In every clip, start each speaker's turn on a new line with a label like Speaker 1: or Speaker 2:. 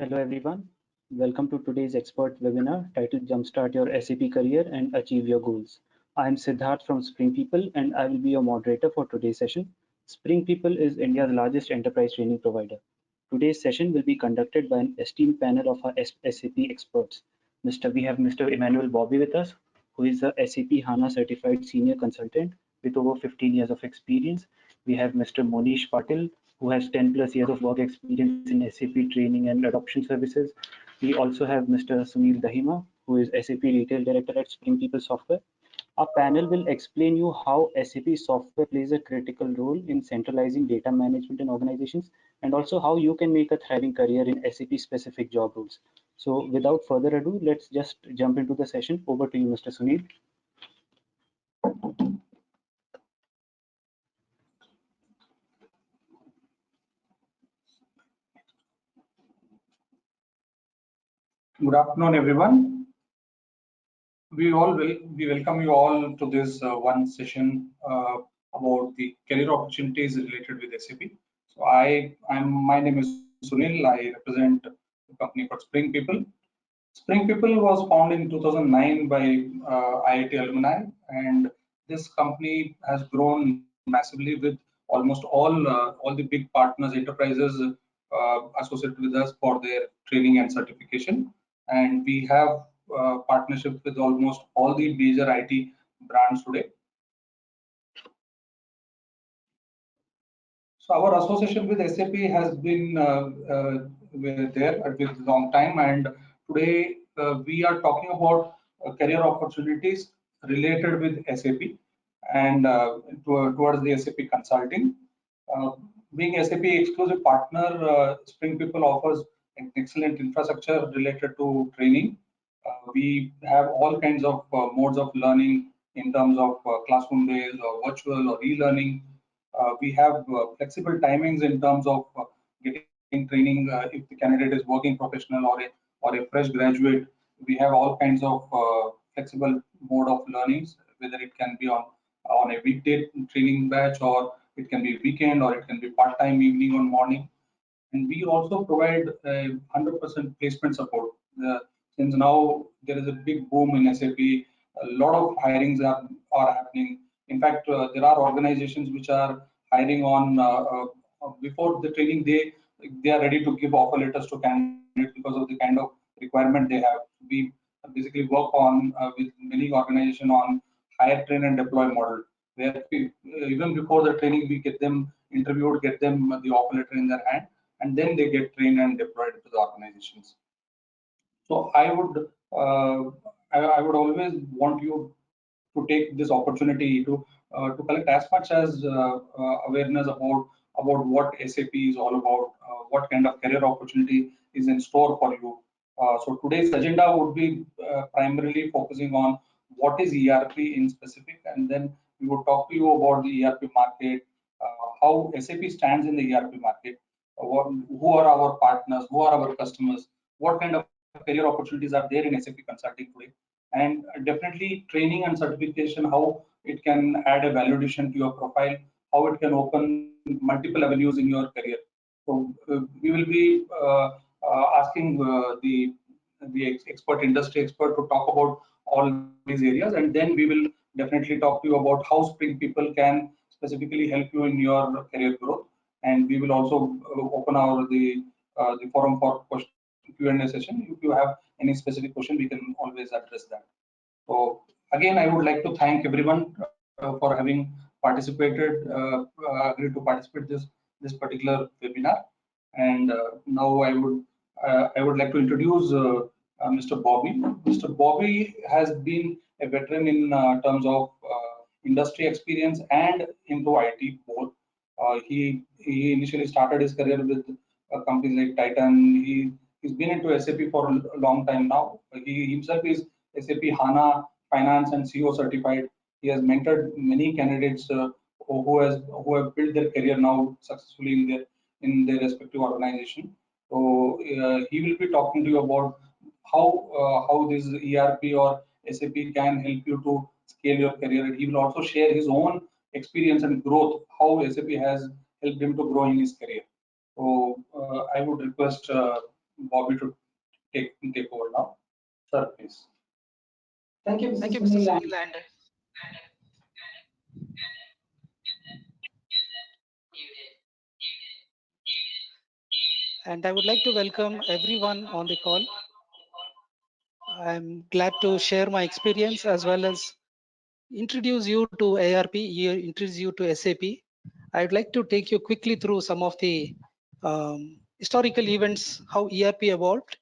Speaker 1: Hello everyone, welcome to today's expert webinar titled Jumpstart Your SAP Career and Achieve Your Goals. I am Siddharth from Spring People and I will be your moderator for today's session. Spring People is India's largest enterprise training provider. Today's session will be conducted by an esteemed panel of our SAP experts. We have Mr. Emmanuel Bobby with us, who is a SAP HANA certified senior consultant with over 15 years of experience. We have Mr. Monish Patil, who has 10 plus years of work experience in SAP training and adoption services. We also have Mr. Sunil Dahima, who is SAP Retail Director at Spring People Software. Our panel will explain you how SAP software plays a critical role in centralizing data management in organizations and also how you can make a thriving career in SAP specific job roles. So without further ado, let's just jump into the session. Over to you, Mr. Sunil.
Speaker 2: Good afternoon, everyone. We welcome you all to this one session about the career opportunities related with SAP. So my name is Sunil. I represent a company called Spring People. Spring People was founded in 2009 by IIT alumni, and this company has grown massively with almost all the big partners, enterprises associated with us for their training and certification. And we have partnerships with almost all the major IT brands today. So our association with SAP has been there with a long time, and today we are talking about career opportunities related with SAP and towards the SAP consulting. Being SAP exclusive partner, Spring People offers an excellent infrastructure related to training. We have all kinds of modes of learning in terms of classroom based or virtual or e-learning. We have flexible timings in terms of getting training if the candidate is working professional or a fresh graduate. We have all kinds of flexible mode of learnings, whether it can be on a weekday training batch, or it can be weekend, or it can be part-time evening or morning. And we also provide 100% placement support. Since now there is a big boom in SAP, a lot of hirings are happening. In fact, there are organizations which are hiring on before the training. They are ready to give offer letters to candidates because of the kind of requirement they have. We basically work on with many organizations on hire, train, and deploy model, where even before the training we get them interviewed, get them the offer letter in their hand, and then they get trained and deployed to the organizations. So I would always want you to take this opportunity to collect as much as awareness about what SAP is all about, what kind of career opportunity is in store for you. So today's agenda would be primarily focusing on what is ERP in specific, and then we would talk to you about the ERP market, how SAP stands in the ERP market, who are our partners, who are our customers, what kind of career opportunities are there in SAP consulting today, and definitely training and certification, how it can add a validation to your profile, how it can open multiple avenues in your career. So we will be asking the industry expert to talk about all these areas, and then we will definitely talk to you about how Spring People can specifically help you in your career growth. And we will also open the forum for Q&A session. If you have any specific question, we can always address that. So again, I would like to thank everyone for having participated, agreed to participate this particular webinar. And now I would like to introduce Mr. Bobby. Mr. Bobby has been a veteran in terms of industry experience and into IT both. He initially started his career with companies like Titan. He's been into SAP for a long time now. He himself is SAP HANA Finance and CO certified. He has mentored many candidates who have built their career now successfully in their respective organization. So he will be talking to you about how this ERP or SAP can help you to scale your career. And he will also share his own experience and growth, how SAP has helped him to grow in his career. So I would request Bobby to take over now. Sir, please.
Speaker 3: Thank you, Mr.
Speaker 4: Thank you, Mr.
Speaker 3: Sunil.
Speaker 4: Sunil, and I would like to welcome everyone on the call. I'm glad to share my experience as well as introduce you to ARP, introduce you to SAP. I'd like to take you quickly through some of the historical events, how ERP evolved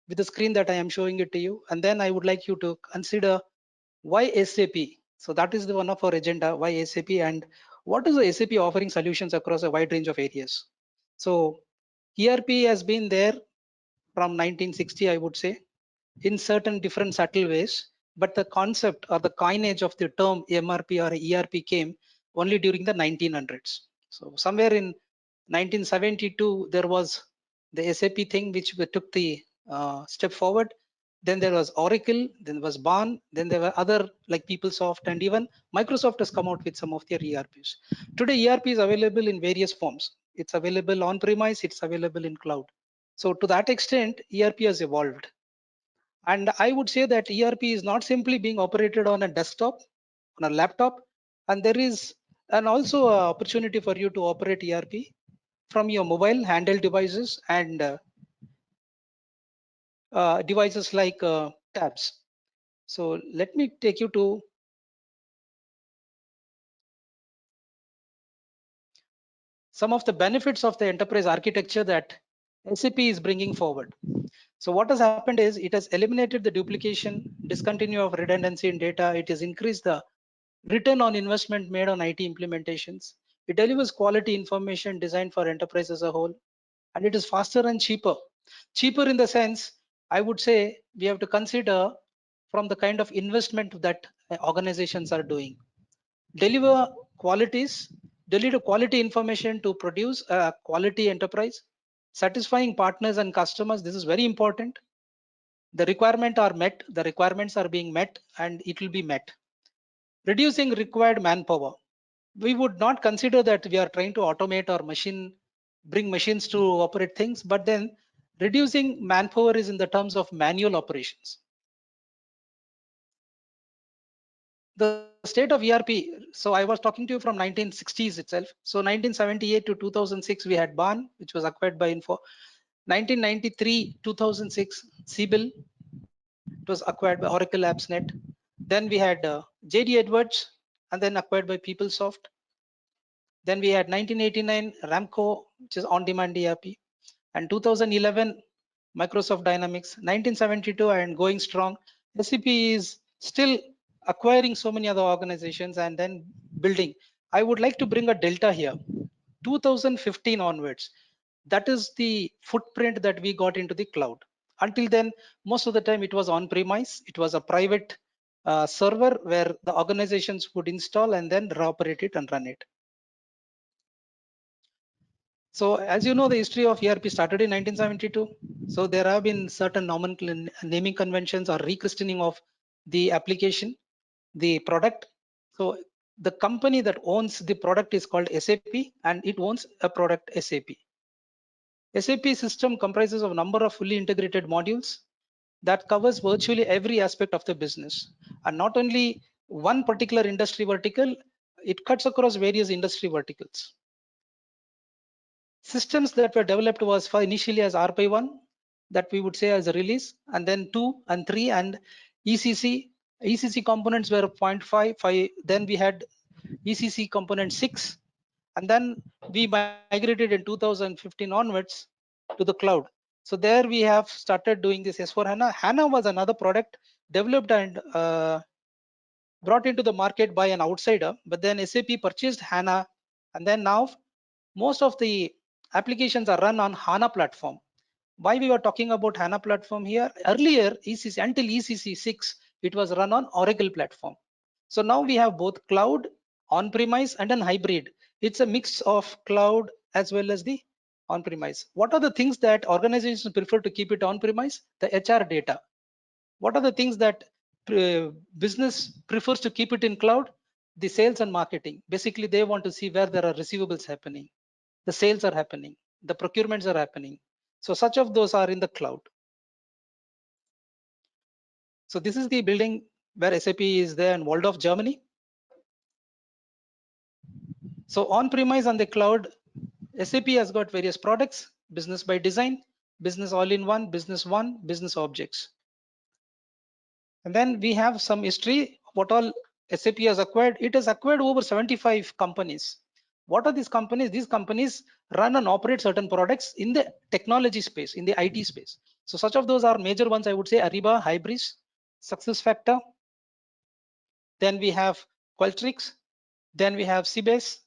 Speaker 4: with the screen that I am showing it to you. And then I would like you to consider why SAP. So that is the one of our agenda, why SAP, and what is the SAP offering solutions across a wide range of areas. So ERP has been there from 1960, I would say, in certain different subtle ways, but the concept or the coinage of the term MRP or ERP came only during the 1900s. So somewhere in 1972, there was the SAP thing which we took the step forward. Then there was Oracle, then there was BAN, then there were other like PeopleSoft, and even Microsoft has come out with some of their ERPs. Today, ERP is available in various forms. It's available on premise, it's available in cloud. So to that extent, ERP has evolved. And I would say that ERP is not simply being operated on a desktop, on a laptop, and there is an also a opportunity for you to operate ERP from your mobile handheld devices and devices like tabs. So let me take you to some of the benefits of the enterprise architecture that SAP is bringing forward. So what has happened is it has eliminated the duplication, discontinue of redundancy in data. It has increased the return on investment made on IT implementations. It delivers quality information designed for enterprise as a whole, and it is faster and cheaper. Cheaper in the sense, I would say we have to consider from the kind of investment that organizations are doing. Deliver qualities, deliver quality information to produce a quality enterprise, satisfying partners and customers. This is very important. The requirements are being met, and it will be met. Reducing required manpower. We would not consider that we are trying to automate or bring machines to operate things, but then reducing manpower is in the terms of manual operations. The state of ERP, so I was talking to you from 1960s itself. So 1978 to 2006, we had BAN, which was acquired by Info. 1993, 2006, SYTLE, it was acquired by Oracle AppsNet. Then we had JD Edwards, and then acquired by PeopleSoft. Then we had 1989 Ramco, which is on-demand ERP, and 2011 Microsoft Dynamics. 1972 and going strong. SAP is still acquiring so many other organizations and then building. I would like to bring a delta here. 2015 onwards, that is the footprint that we got into the cloud. Until then, most of the time it was on premise. It was a private server where the organizations would install and then operate it and run it. So as you know, the history of ERP started in 1972. So there have been certain naming conventions or rechristening of the application, the product. So the company that owns the product is called SAP, and it owns a product SAP. SAP system comprises of a number of fully integrated modules that covers virtually every aspect of the business, and not only one particular industry vertical, it cuts across various industry verticals. Systems that were developed was for initially as RP1, that we would say as a release, and then 2 and 3, and ECC components were 0.5. Then we had ECC component 6, and then we migrated in 2015 onwards to the cloud. So there we have started doing this S4 HANA. HANA was another product developed and brought into the market by an outsider, but then SAP purchased HANA, and then now most of the applications are run on HANA platform. Why we were talking about HANA platform here? Earlier, ECC, until ECC 6, it was run on Oracle platform. So now we have both cloud, on-premise, and an hybrid. It's a mix of cloud as well as the on-premise. What are the things that organizations prefer to keep it on-premise? The HR data. What are the things that business prefers to keep it in cloud? The sales and marketing. Basically, they want to see where there are receivables happening, the sales are happening, the procurements are happening. So such of those are in the cloud. So this is the building where SAP is there in Waldorf, Germany. So on-premise and the cloud, SAP has got various products: business by design, business all-in-one, business one, business objects. And then we have some history, what all SAP has acquired. It has acquired over 75 companies. What are these companies? These companies run and operate certain products in the technology space, in the IT space. So such of those are major ones, I would say: Ariba, Hybris, SuccessFactor. Then we have Qualtrics. Then we have Sybase,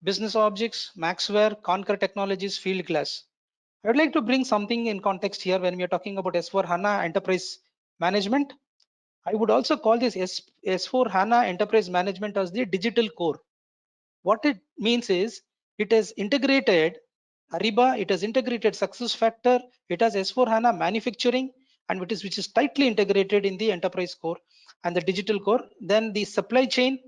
Speaker 4: Business Objects, Maxware, Concur Technologies, Fieldglass. I would like to bring something in context here when we are talking about S4HANA Enterprise Management. I would also call this S4HANA Enterprise Management as the digital core. What it means is it has integrated Ariba, it has integrated SuccessFactor, it has S4HANA manufacturing, and which is tightly integrated in the enterprise core and the digital core. Then the supply chain,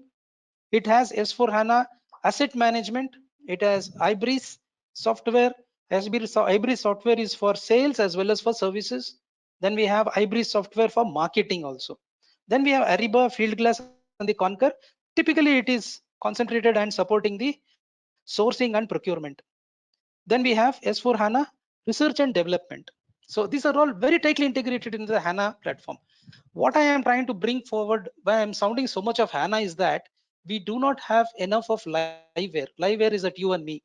Speaker 4: it has S4HANA asset management, it has Ibris software. Ibris software is for sales as well as for services. Then we have Ibris software for marketing also. Then we have Ariba, Fieldglass, and the Concur. Typically, it is concentrated and supporting the sourcing and procurement. Then we have S4HANA research and development. So these are all very tightly integrated in the HANA platform. What I am trying to bring forward, why I'm sounding so much of HANA, is that we do not have enough of liveware. Liveware is at you and me.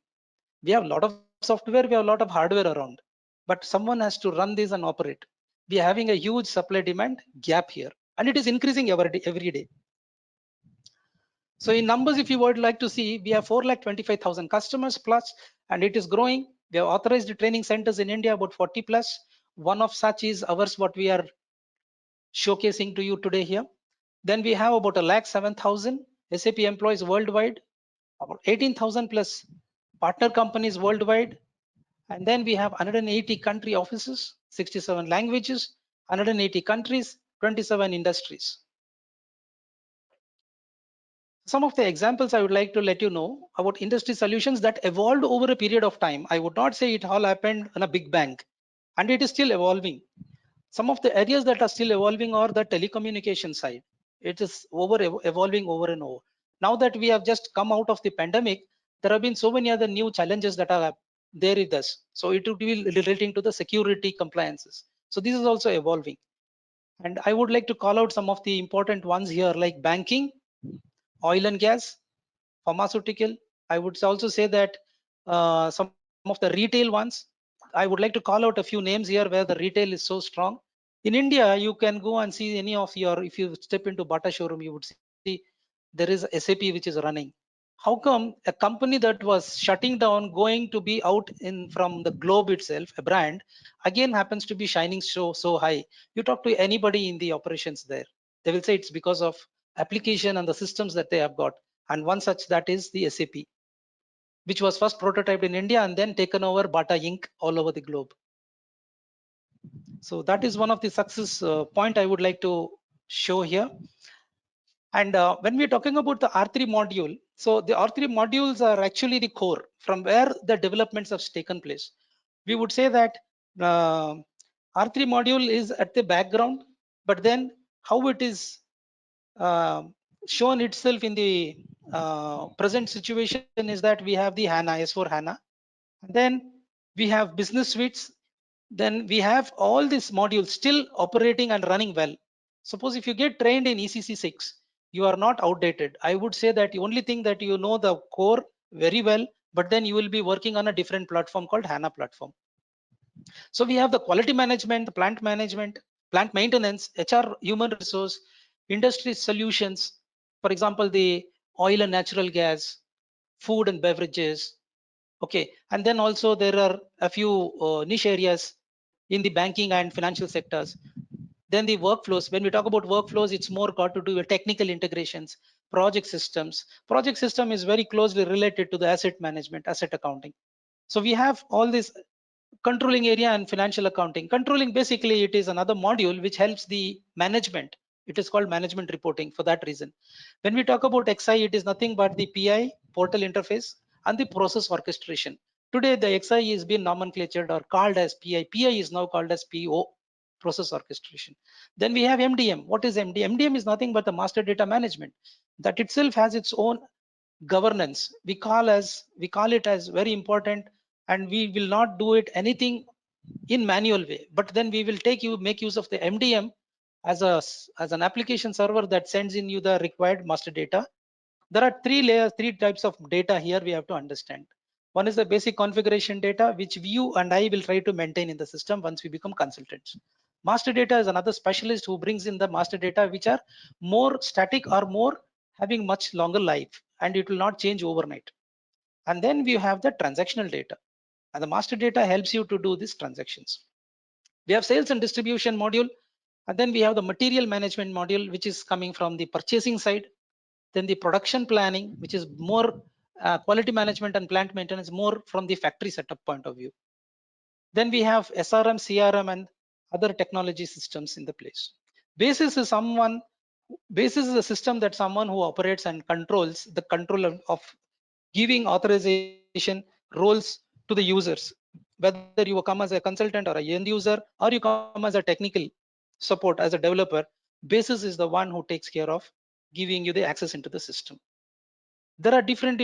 Speaker 4: We have a lot of software, we have a lot of hardware around, but someone has to run this and operate. We are having a huge supply demand gap here, and it is increasing every day. So in numbers, if you would like to see, we have 4,25,000 customers plus, and it is growing. We have authorized training centers in India, about 40 plus. One of such is ours, what we are showcasing to you today here. Then we have about 1,07,000 SAP employees worldwide, about 18,000 plus partner companies worldwide. And then we have 180 country offices, 67 languages, 180 countries, 27 industries. Some of the examples I would like to let you know about industry solutions that evolved over a period of time. I would not say it all happened in a big bang, and it is still evolving. Some of the areas that are still evolving are the telecommunication side. It is evolving over and over. Now that we have just come out of the pandemic, there have been so many other new challenges that are there with us. So it would be relating to the security compliances. So this is also evolving. And I would like to call out some of the important ones here, like banking, oil and gas, pharmaceutical. I would also say that some of the retail ones. I would like to call out a few names here where the retail is so strong. In India, you can go and see any of your, if you step into Bata showroom, you would see there is SAP which is running. How come a company that was shutting down, going to be out in from the globe itself, a brand, again happens to be shining so high? You talk to anybody in the operations there, they will say it's because of application and the systems that they have got. And one such that is the SAP, which was first prototyped in India and then taken over Bata Inc. all over the globe. So that is one of the success point I would like to show here. And when we're talking about the R3 module, so the R3 modules are actually the core from where the developments have taken place. We would say that R3 module is at the background, but then how it is shown itself in the present situation is that we have the HANA, S4 HANA, and then we have business suites. Then we have all these modules still operating and running well. Suppose if you get trained in ECC 6, you are not outdated. I would say that the only thing that you know the core very well, but then you will be working on a different platform called HANA platform. So we have the quality management, the plant management, plant maintenance, HR, human resource, industry solutions. For example, the oil and natural gas, food and beverages. Okay, and then also there are a few niche areas in the banking and financial sectors. Then the workflows. When we talk about workflows, it's more got to do with technical integrations, project systems. Project system is very closely related to the asset management, asset accounting. So we have all this controlling area and financial accounting. Controlling, basically it is another module which helps the management. It is called management reporting for that reason. When we talk about XI, it is nothing but the PI, portal interface, and the process orchestration. Today, the XI is being nomenclatured or called as PI. PI is now called as PO, process orchestration. Then we have MDM. What is MDM? MDM is nothing but the master data management. That itself has its own governance. We call it as very important, and we will not do it anything in manual way. But then we will make use of the MDM as an application server that sends in you the required master data. There are three types of data here we have to understand. One is the basic configuration data, which you and I will try to maintain in the system once we become consultants. Master data is another specialist who brings in the master data, which are more static or more having much longer life, and it will not change overnight. And then we have the transactional data, and the master data helps you to do these transactions. We have sales and distribution module, and then we have the material management module, which is coming from the purchasing side. Then the production planning, which is more quality management and plant maintenance, more from the factory setup point of view. Then we have SRM, CRM, and other technology systems in the place. Basis is a system that someone who operates and controls the control of giving authorization roles to the users. Whether you come as a consultant or a end user, or you come as a technical support as a developer, Basis is the one who takes care of giving you the access into the system. There are different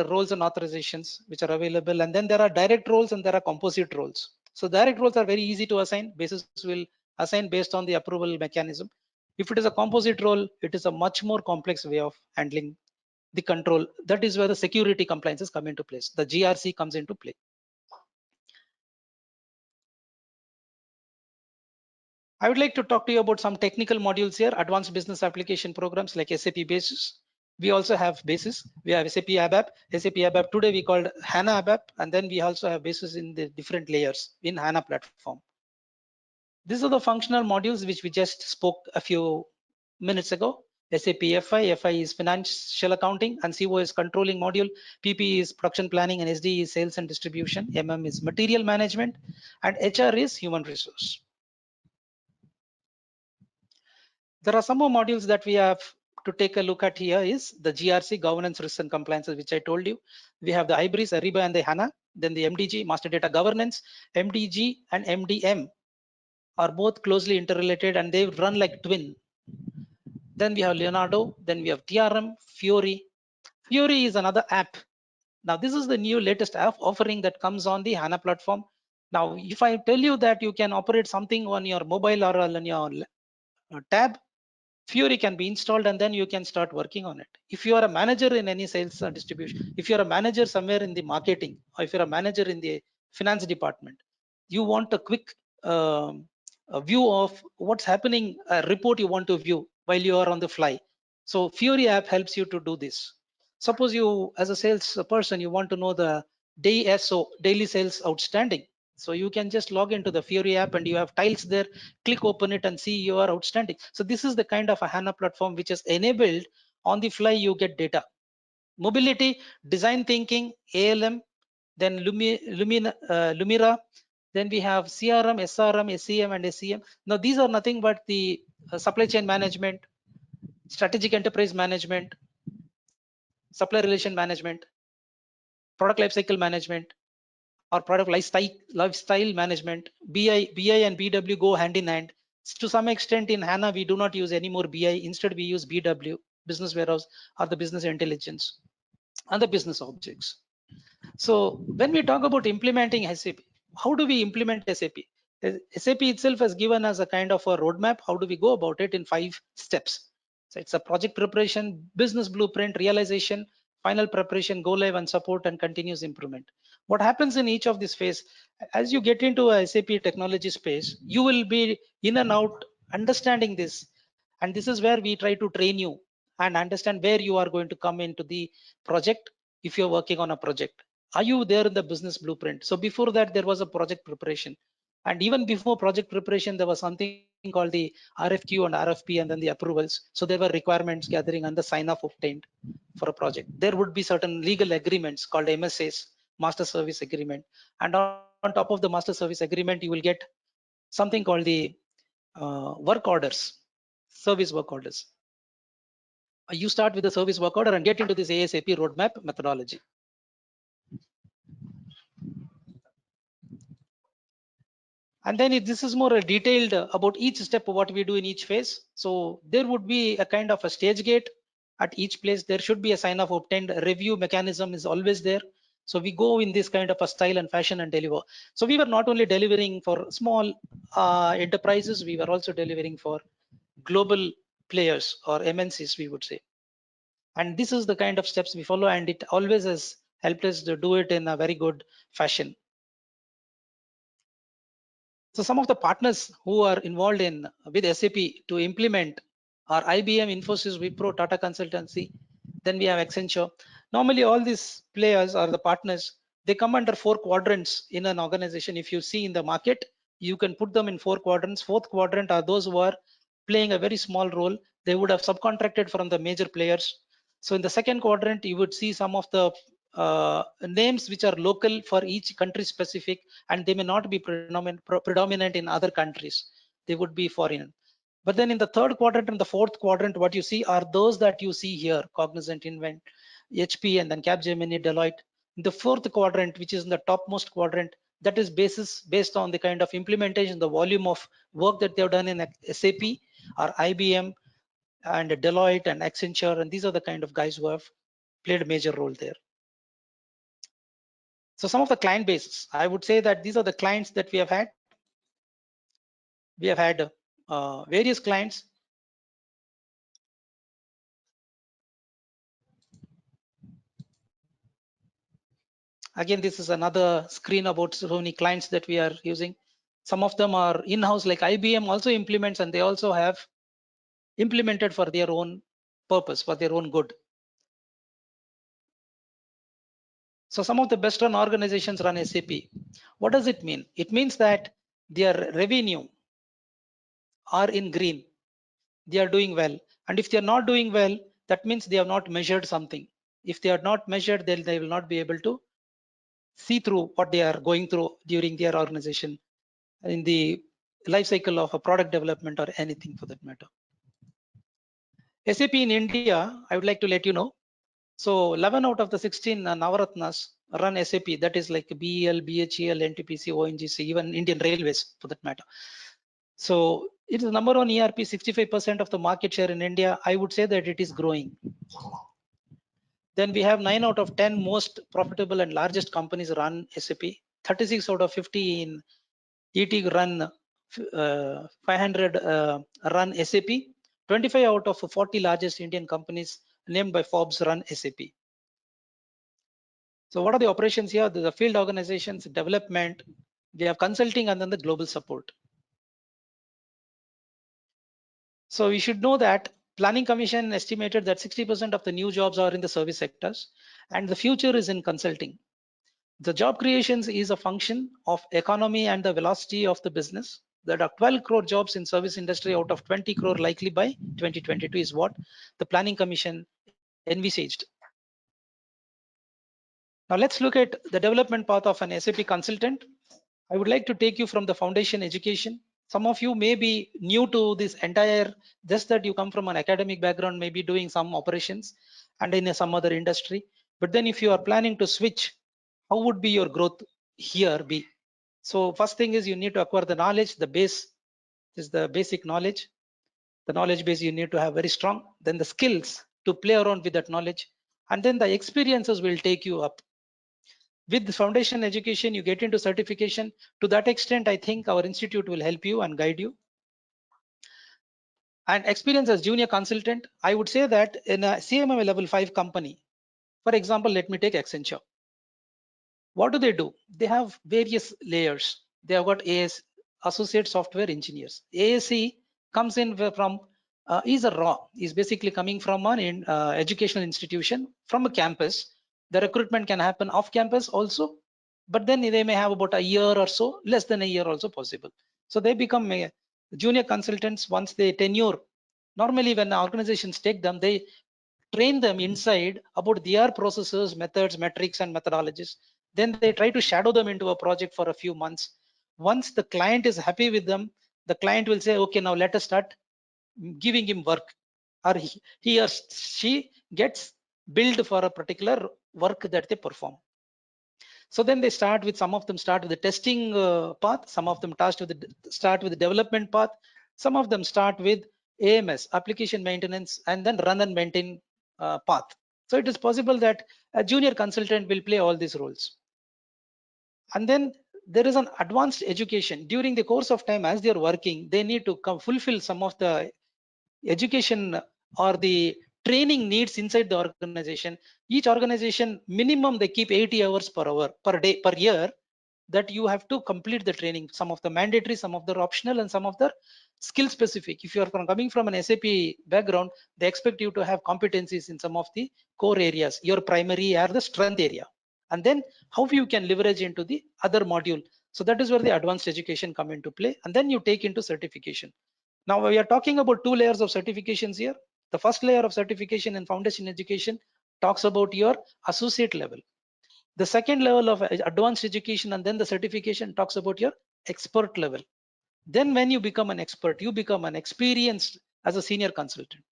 Speaker 4: roles and authorizations which are available, and then there are direct roles and there are composite roles. So direct roles are very easy to assign. Basis will assign based on the approval mechanism. If it is a composite role, it is a much more complex way of handling the control. That is where the security compliances come into place. The GRC comes into play. I would like to talk to you about some technical modules here. Advanced business application programs like SAP Basis. We also have Basis. We have SAP ABAP. SAP ABAP today we called HANA ABAP, and then we also have Basis in the different layers in HANA platform. These are the functional modules which we just spoke a few minutes ago. SAP FI is financial accounting, and CO is controlling module. PP is production planning, and SD is sales and distribution. MM is material management, and HR is human resource. There are some more modules that we have to take a look at here is the GRC, governance, risk and compliances, which I told you. We have the IBRIS, Ariba and the HANA. Then the MDG, master data governance. MDG and MDM are both closely interrelated and they run like twin. Then we have Leonardo, then we have TRM, Fiori. Fiori is another app. Now this is the new latest app offering that comes on the HANA platform. Now, if I tell you that you can operate something on your mobile or on your tab, Fiori can be installed and then you can start working on it. If you are a manager in any sales or distribution, if you're a manager somewhere in the marketing, or if you're a manager in the finance department, you want a quick a view of what's happening, a report you want to view while you are on the fly. So Fiori app helps you to do this. Suppose you, as a sales person, you want to know the DSO, daily sales outstanding. So you can just log into the Fiori app and you have tiles there, click open it and see your outstanding. So this is the kind of a HANA platform which is enabled on the fly, you get data. Mobility, design thinking, ALM, then Lumira, then we have CRM, SRM, SEM and SEM. Now these are nothing but the supply chain management, strategic enterprise management, supply relation management, product lifecycle management, or product lifestyle management. BI and BW go hand in hand. To some extent in HANA, we do not use any more BI. Instead, we use BW, business warehouse, or the business intelligence, and the business objects. So when we talk about implementing SAP, how do we implement SAP? SAP itself has given us a kind of a roadmap. How do we go about it in 5 steps? So it's a project preparation, business blueprint, realization, final preparation, go live and support and continuous improvement. What happens in each of this phase, as you get into a SAP technology space, you will be in and out understanding this. And this is where we try to train you and understand where you are going to come into the project if you're working on a project. Are you there in the business blueprint? So before that, there was a project preparation. And even before project preparation, there was something called the RFQ and RFP and then the approvals. So there were requirements gathering and the sign off obtained for a project. There would be certain legal agreements called MSAs, master service agreement. And on top of the master service agreement, you will get something called the work orders, service work orders. You start with the service work order and get into this ASAP roadmap methodology. And then this is more detailed about each step, what we do in each phase. So there would be a kind of a stage gate at each place. There should be a sign of obtained. Review mechanism is always there. So we go in this kind of a style and fashion and deliver. So we were not only delivering for small enterprises, we were also delivering for global players or MNCs, we would say. And this is the kind of steps we follow, and it always has helped us to do it in a very good fashion. So some of the partners who are involved in with SAP to implement are IBM, Infosys, Wipro, Tata Consultancy. Then we have Accenture. Normally, all these players are the partners. They come under 4 quadrants in an organization. If you see in the market, you can put them in 4 quadrants. Fourth quadrant are those who are playing a very small role. They would have subcontracted from the major players. So in the second quadrant, you would see some of the names which are local for each country specific, and they may not be predominant in other countries. They would be foreign. But then in the third quadrant and the fourth quadrant, what you see are those that you see here: Cognizant, Invent, HP, and then Capgemini, Deloitte. In the fourth quadrant, which is in the topmost quadrant, that is based on the kind of implementation, the volume of work that they have done in SAP or IBM and Deloitte and Accenture, and these are the kind of guys who have played a major role there. So some of the client bases, I would say that these are the clients that we have had. We have had various clients. Again, this is another screen about so many clients that we are using. Some of them are in-house, like IBM also implements, and they also have implemented for their own purpose, for their own good. So some of the best run organizations run SAP. What does it mean? It means that their revenue are in green. They are doing well. And if they are not doing well, that means they have not measured something. If they are not measured, then they will not be able to see through what they are going through during their organization in the life cycle of a product development or anything for that matter. SAP in India, I would like to let you know. So 11 out of the 16 Navaratnas run SAP. That is like BEL, BHEL, NTPC, ONGC, even Indian Railways for that matter. So it is the number one ERP, 65% of the market share in India. I would say that it is growing. Then we have 9 out of 10 most profitable and largest companies run SAP. 36 out of 50 in ET run 500 run SAP. 25 out of 40 largest Indian companies named by Forbes run SAP. So what are the operations here? The field organizations, development, we have consulting, and then the global support. So we should know that Planning Commission estimated that 60% of the new jobs are in the service sectors, and the future is in consulting. The job creations is a function of economy and the velocity of the business. There are 12 crore jobs in service industry out of 20 crore likely by 2022 is what the Planning Commission envisaged. Now let's look at the development path of an SAP consultant. I would like to take you from the foundation education. Some of you may be new to this entire, just that you come from an academic background, maybe doing some operations and in some other industry. But then if you are planning to switch, how would be your growth here be? So first thing is you need to acquire the knowledge. The base is the basic knowledge. The knowledge base you need to have very strong. Then the skills to play around with that knowledge. And then the experiences will take you up. With the foundation education, you get into certification. To that extent, I think our institute will help you and guide you. And experience as junior consultant, I would say that in a CMMI level 5 company, for example, let me take Accenture. What do? They have various layers. They have got AS, Associate Software Engineers. ASE comes in from, is a raw, is basically coming from an educational institution, from a campus. The recruitment can happen off campus also, but then they may have about a year or so, less than a year also possible. So they become junior consultants once they tenure. Normally when organizations take them, they train them inside about their processes, methods, metrics, and methodologies. Then they try to shadow them into a project for a few months. Once the client is happy with them, the client will say, okay, now let us start giving him work, or he or she gets billed for a particular work that they perform. So then they start with, some of them start with the testing path, some of them start with the development path, some of them start with AMS, application maintenance, and then run and maintain path. So it is possible that a junior consultant will play all these roles. And then there is an advanced education. During the course of time, as they are working, they need to fulfill some of the education or the training needs inside the organization. Each organization minimum they keep 80 hours per hour per day per year, that you have to complete the training. Some of the mandatory, some of the optional, and some of the skill specific. If you are coming from an SAP background, they expect you to have competencies in some of the core areas, your primary or the strength area, and then how you can leverage into the other module. So that is where the advanced education come into play, and then you take into certification. Now we are talking about two layers of certifications here. The first layer of certification in foundation education talks about your associate level. The second level of advanced education and then the certification talks about your expert level. Then when you become an expert, you become an experienced as a senior consultant.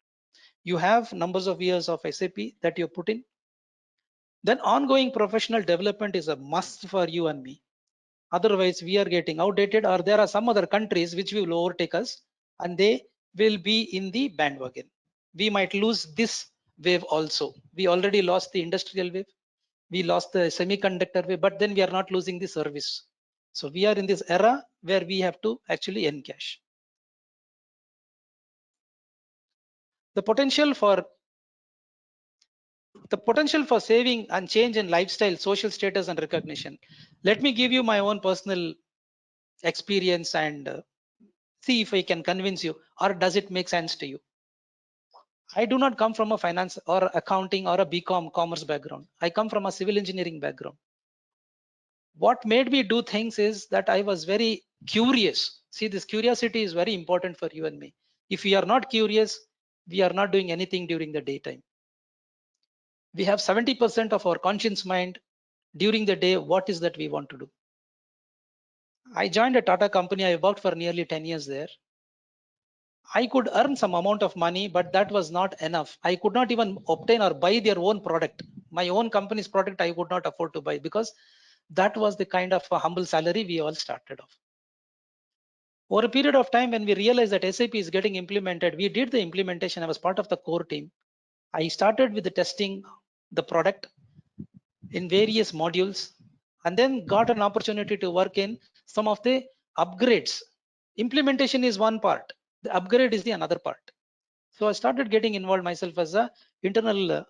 Speaker 4: You have numbers of years of SAP that you put in. Then ongoing professional development is a must for you and me. Otherwise, we are getting outdated, or there are some other countries which will overtake us and they will be in the bandwagon. We might lose this wave also. We already lost the industrial wave. We lost the semiconductor wave, but then we are not losing the service. So we are in this era where we have to actually encash. The potential for saving and change in lifestyle, social status, and recognition. Let me give you my own personal experience and see if I can convince you, or does it make sense to you. I do not come from a finance or accounting or a BCom commerce background. I come from a civil engineering background. What made me do things is that I was very curious. See, this curiosity is very important for you and me. If we are not curious, we are not doing anything during the daytime. We have 70% of our conscious mind during the day. What is that we want to do? I joined a Tata company. I worked for nearly 10 years there. I could earn some amount of money, but that was not enough. I could not even obtain or buy their own product. My own company's product I could not afford to buy, because that was the kind of a humble salary we all started off. Over a period of time, when we realized that SAP is getting implemented, we did the implementation. I was part of the core team. I started with the testing the product in various modules, and then got an opportunity to work in some of the upgrades. Implementation is one part, the upgrade is the another part. So I started getting involved myself as a internal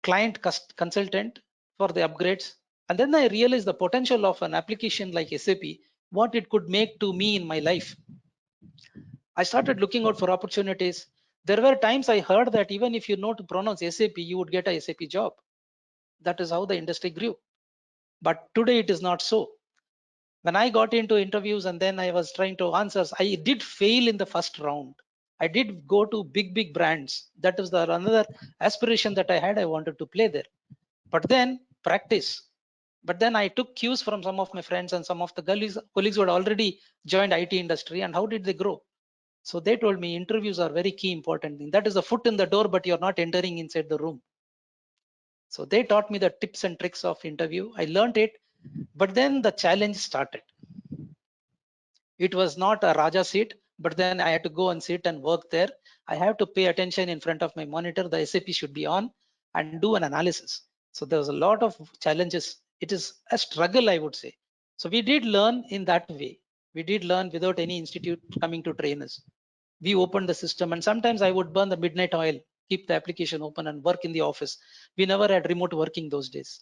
Speaker 4: client consultant for the upgrades. And then I realized the potential of an application like SAP, what it could make to me in my life. I started looking out for opportunities. There were times I heard that even if you know to pronounce SAP, you would get a SAP job. That is how the industry grew. But today it is not so. When I got into interviews and then I was trying to answer, I did fail in the first round. I did go to big brands. That is the another aspiration that I had. I wanted to play there. But then practice. But then I took cues from some of my friends and some of the colleagues who had already joined IT industry, and how did they grow? So they told me interviews are very key important thing. That is a foot in the door, but you're not entering inside the room. So they taught me the tips and tricks of interview. I learned it, but then the challenge started. It was not a Raja seat, but then I had to go and sit and work there. I have to pay attention in front of my monitor. The SAP should be on and do an analysis. So there was a lot of challenges. It is a struggle, I would say. So we did learn in that way. We did learn without any institute coming to train us. We opened the system, and sometimes I would burn the midnight oil, keep the application open and work in the office. We never had remote working those days.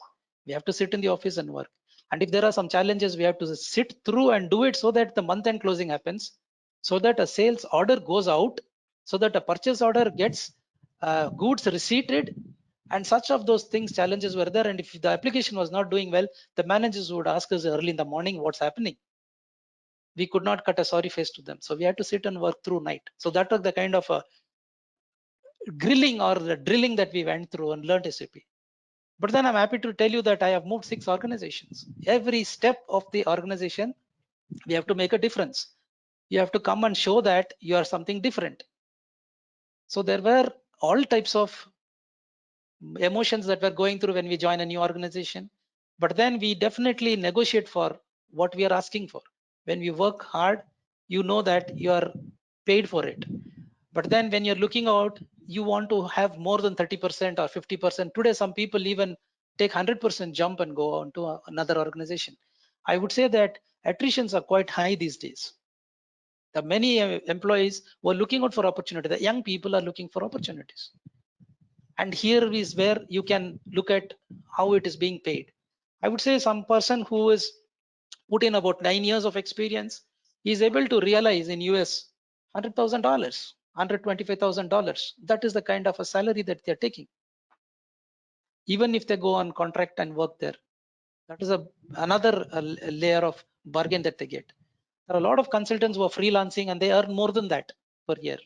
Speaker 4: We have to sit in the office and work. And if there are some challenges, we have to sit through and do it so that the month end closing happens, so that a sales order goes out, so that a purchase order gets goods receipted, and such of those things, challenges were there. And if the application was not doing well, the managers would ask us early in the morning what's happening. We could not cut a sorry face to them. So we had to sit and work through night. So that was the kind of a grilling or the drilling that we went through and learned SAP. But then I'm happy to tell you that I have moved 6 organizations. Every step of the organization, we have to make a difference. You have to come and show that you are something different. So there were all types of emotions that were going through when we join a new organization. but then we definitely negotiate for what we are asking for. When we work hard, you know that you are paid for it. But then when you're looking out, you want to have more than 30% or 50%. Today, some people even take 100% jump and go on to another organization. I would say that attritions are quite high these days. The many employees who are looking out for opportunity, the young people are looking for opportunities. And here is where you can look at how it is being paid. I would say some person who is put in about 9 years of experience is able to realize in US $100,000, $125,000. That is the kind of a salary that they're taking. Even if they go on contract and work there, that is another layer of bargain that they get. There are a lot of consultants who are freelancing and they earn more than that per year.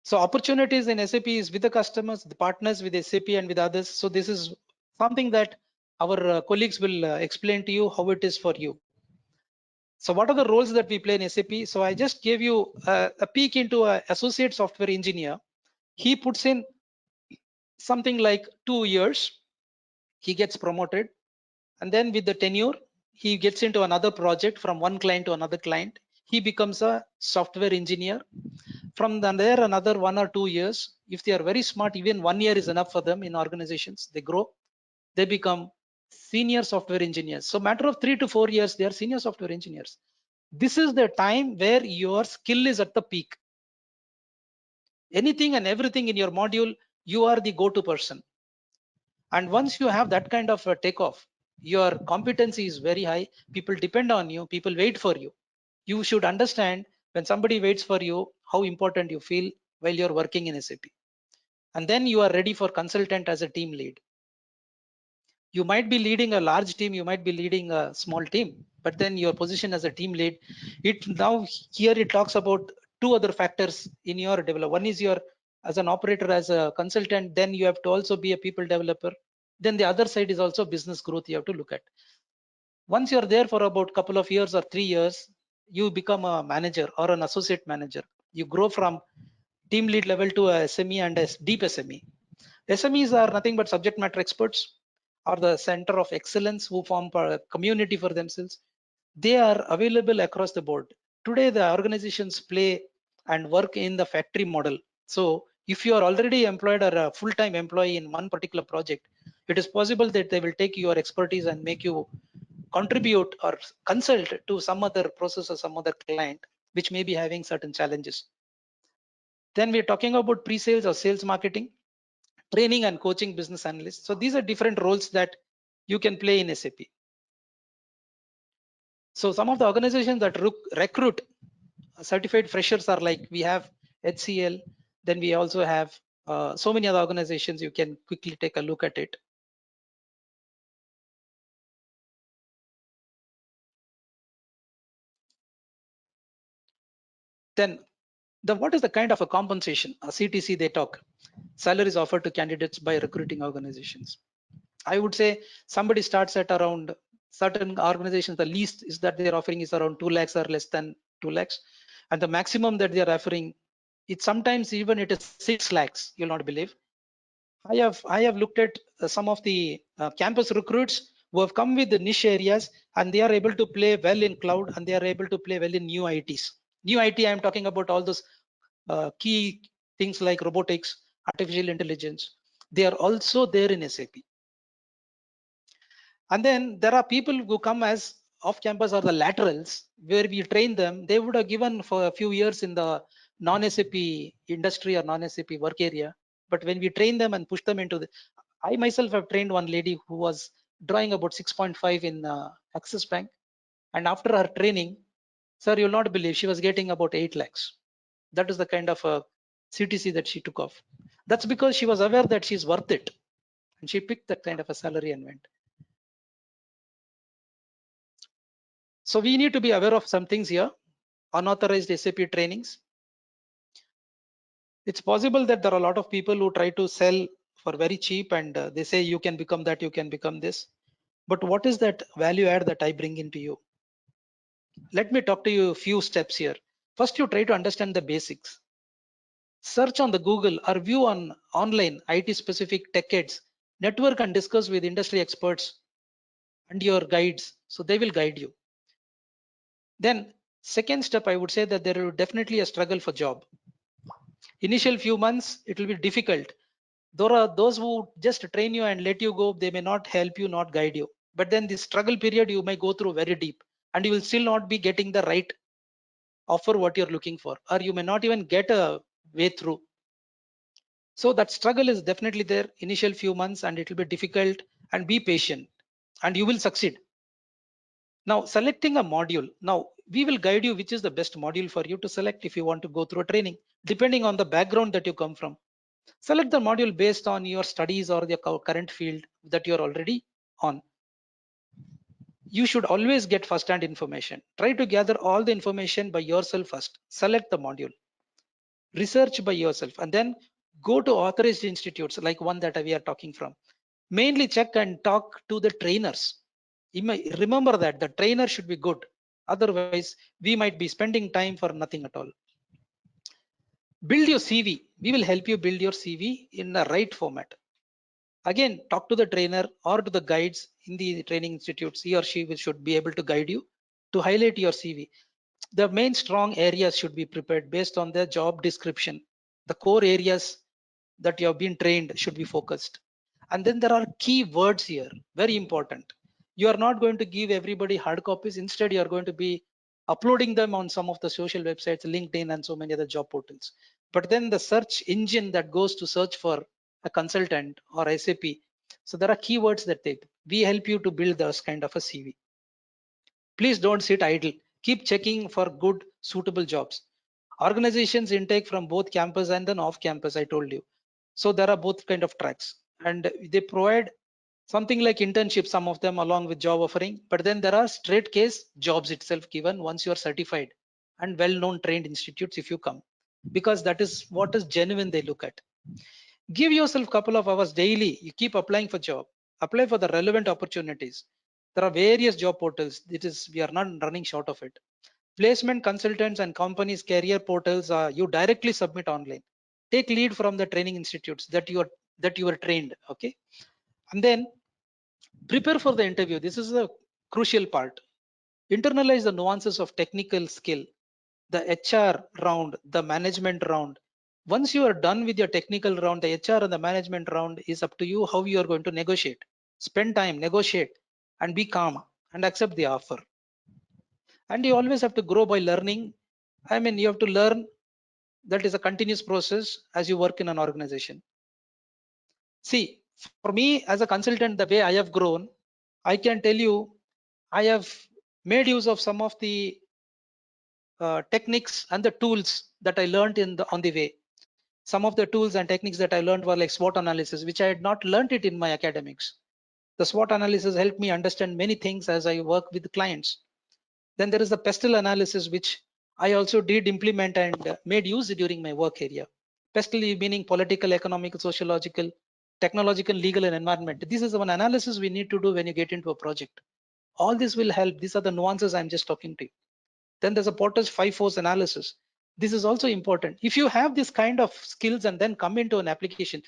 Speaker 4: So opportunities in SAP is with the customers, the partners, with SAP and with others. So this is something that our colleagues will explain to you how it is for you. So what are the roles that we play in SAP? So I just gave you a peek into an associate software engineer. He puts in something like 2 years, he gets promoted, and then with the tenure, he gets into another project from one client to another client. He becomes a software engineer. From there, another 1 or 2 years, if they are very smart, even 1 year is enough for them in organizations. They grow, they become senior software engineers. So matter of 3 to 4 years, they are senior software engineers. This is the time where your skill is at the peak. Anything and everything in your module, you are the go-to person. And once you have that kind of a takeoff, your competency is very high. People depend on you, people wait for you. You should understand when somebody waits for you, how important you feel while you're working in SAP. And then you are ready for consultant as a team lead. You might be leading a large team, you might be leading a small team, but then your position as a team lead, it now here it talks about two other factors in your development. One is your as an operator, as a consultant, then you have to also be a people developer. Then the other side is also business growth you have to look at. Once you're there for about a couple of years or 3 years, you become a manager or an associate manager. You grow from team lead level to a SME and a deep SME. SMEs are nothing but subject matter experts or the center of excellence who form a community for themselves. They are available across the board. Today, the organizations play and work in the factory model. So if you are already employed or a full-time employee in one particular project, it is possible that they will take your expertise and make you contribute or consult to some other process or some other client, which may be having certain challenges. Then we're talking about pre-sales or sales marketing, training and coaching business analysts. So these are different roles that you can play in SAP. So some of the organizations that recruit certified freshers are like we have HCL, then we also have so many other organizations. You can quickly take a look at it. Then what is the kind of a compensation, a CTC they talk, salaries offered to candidates by recruiting organizations. I would say somebody starts at around certain organizations, the least is that they're offering is around 2 lakhs or less than 2 lakhs. And the maximum that they're offering, it's sometimes even it is 6 lakhs, you'll not believe. I have looked at some of the campus recruits who have come with the niche areas and they are able to play well in cloud and they are able to play well in new ITs. New IT, I'm talking about all those key things like robotics, artificial intelligence. They are also there in SAP. And then there are people who come as off campus or the laterals where we train them. They would have given for a few years in the non-SAP industry or non-SAP work area. But when we train them and push them into I myself have trained one lady who was drawing about 6.5 in Axis Bank. And after her training, sir, you'll not believe she was getting about 8 lakhs. That is the kind of a CTC that she took off. That's because she was aware that she's worth it. And she picked that kind of a salary and went. So we need to be aware of some things here. Unauthorized SAP trainings. It's possible that there are a lot of people who try to sell for very cheap and they say you can become that, you can become this. But what is that value add that I bring into you? Let me talk to you a few steps here. First, you try to understand the basics. search on the Google or view on online IT specific tech aids, network and discuss with industry experts and your guides. So they will guide you. Then second step, I would say that there will definitely a struggle for job. Initial few months, it will be difficult. There are those who just train you and let you go. They may not help you, not guide you. But then the struggle period, you may go through very deep and you will still not be getting the right offer what you're looking for, or you may not even get a way through. So that struggle is definitely there initial few months and it will be difficult, and be patient and you will succeed. Now selecting a module. Now we will guide you which is the best module for you to select if you want to go through a training, depending on the background that you come from. Select the module based on your studies or the current field that you're already on. You should always get first-hand information. Try to gather all the information by yourself first. Select the module. Research by yourself and then go to authorized institutes like one that we are talking from. Mainly check and talk to the trainers. Remember that the trainer should be good. Otherwise, we might be spending time for nothing at all. Build your CV. We will help you build your CV in the right format. Again, talk to the trainer or to the guides in the training institutes. He or she should be able to guide you to highlight your CV. The main strong areas should be prepared based on the job description. The core areas that you have been trained should be focused. And then there are key words here, very important. You are not going to give everybody hard copies. Instead, you are going to be uploading them on some of the social websites, LinkedIn and so many other job portals. But then the search engine that goes to search for a consultant or SAP. So there are keywords that we help you to build this kind of a CV. Please don't sit idle. Keep checking for good, suitable jobs. Organizations intake from both campus and then off campus, I told you. So there are both kind of tracks and they provide something like internship, some of them along with job offering, but then there are straight case jobs itself given once you are certified and well-known trained institutes if you come, because that is what is genuine they look at. Give yourself a couple of hours daily. You keep applying for job, apply for the relevant opportunities. There are various job portals. We are not running short of it. Placement consultants and companies career portals are you directly submit online. Take lead from the training institutes that you are trained. Okay, and then prepare for the interview. This is the crucial part. Internalize the nuances of technical skill, the HR round, the management round. Once you are done with your technical round, the HR and the management round is up to you how you are going to negotiate. Spend time, negotiate, and be calm and accept the offer. And you always have to grow by learning. I mean, you have to learn. That is a continuous process as you work in an organization. See, for me as a consultant, the way I have grown, I can tell you, I have made use of some of the techniques and the tools that I learned on the way. Some of the tools and techniques that I learned were like SWOT analysis, which I had not learned it in my academics. The SWOT analysis helped me understand many things as I work with clients. Then there is the PESTLE analysis, which I also did implement and made use during my work area. PESTLE meaning political, economic, sociological, technological, legal, and environment. This is one analysis we need to do when you get into a project. All this will help. These are the nuances I'm just talking to you. Then there's a Porter's 5 force analysis. This is also important. If you have this kind of skills and then come into an application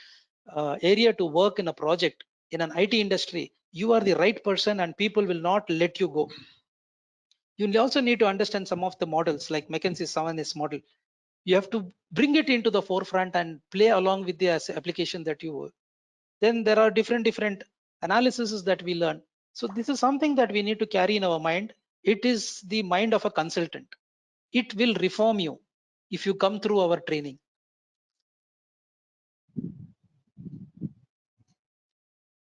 Speaker 4: area to work in a project in an IT industry, you are the right person and people will not let you go. You also need to understand some of the models like McKinsey's 7S model. You have to bring it into the forefront and play along with the application that you work. Then there are different analyses that we learn. So this is something that we need to carry in our mind. It is the mind of a consultant. It will reform you if you come through our training.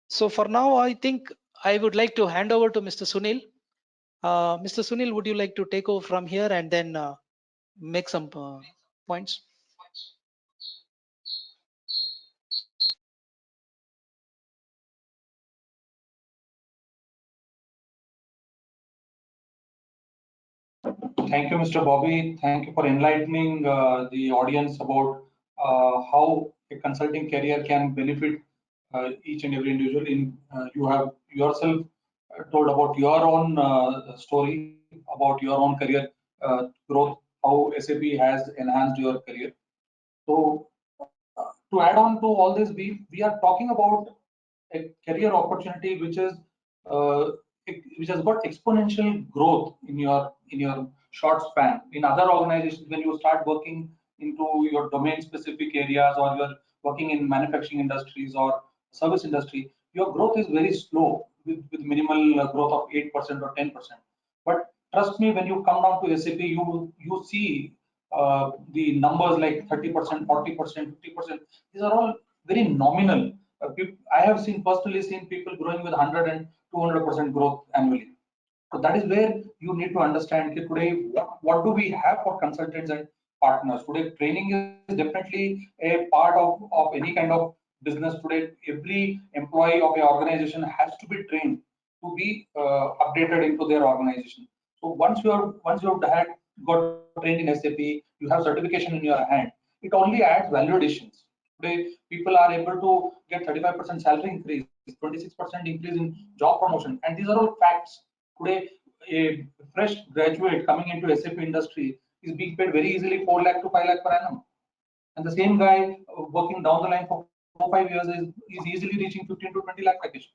Speaker 4: So for now, I think I would like to hand over to Mr. Sunil. Mr. Sunil, would you like to take over from here and then make some points?
Speaker 2: Thank you, Mr. Bobby. Thank you for enlightening the audience about how a consulting career can benefit each and every individual. You have yourself told about your own story, about your own career growth, how SAP has enhanced your career. So to add on to all this, we are talking about a career opportunity uh, which has got exponential growth in your short span. In other organizations, when you start working into your domain specific areas, or you're working in manufacturing industries or service industry, your growth is very slow with minimal growth of 8% or 10%. But trust me, when you come down to SAP, you see the numbers like 30%, 40%, 50%. These are all very nominal. I have personally seen people growing with 100 and 200% growth annually. So that is where you need to understand today what do we have for consultants and partners. Today, training is definitely a part of any kind of business. Today, every employee of an organization has to be trained to be updated into their organization. So once you have got trained in SAP, you have certification in your hand. It only adds value additions. Today, people are able to get 35% salary increase, 26% increase in job promotion, and these are all facts. Today, a fresh graduate coming into SAP industry is being paid very easily 4 lakh to 5 lakh per annum. And the same guy working down the line for 4-5 years is easily reaching 15 to 20 lakh package.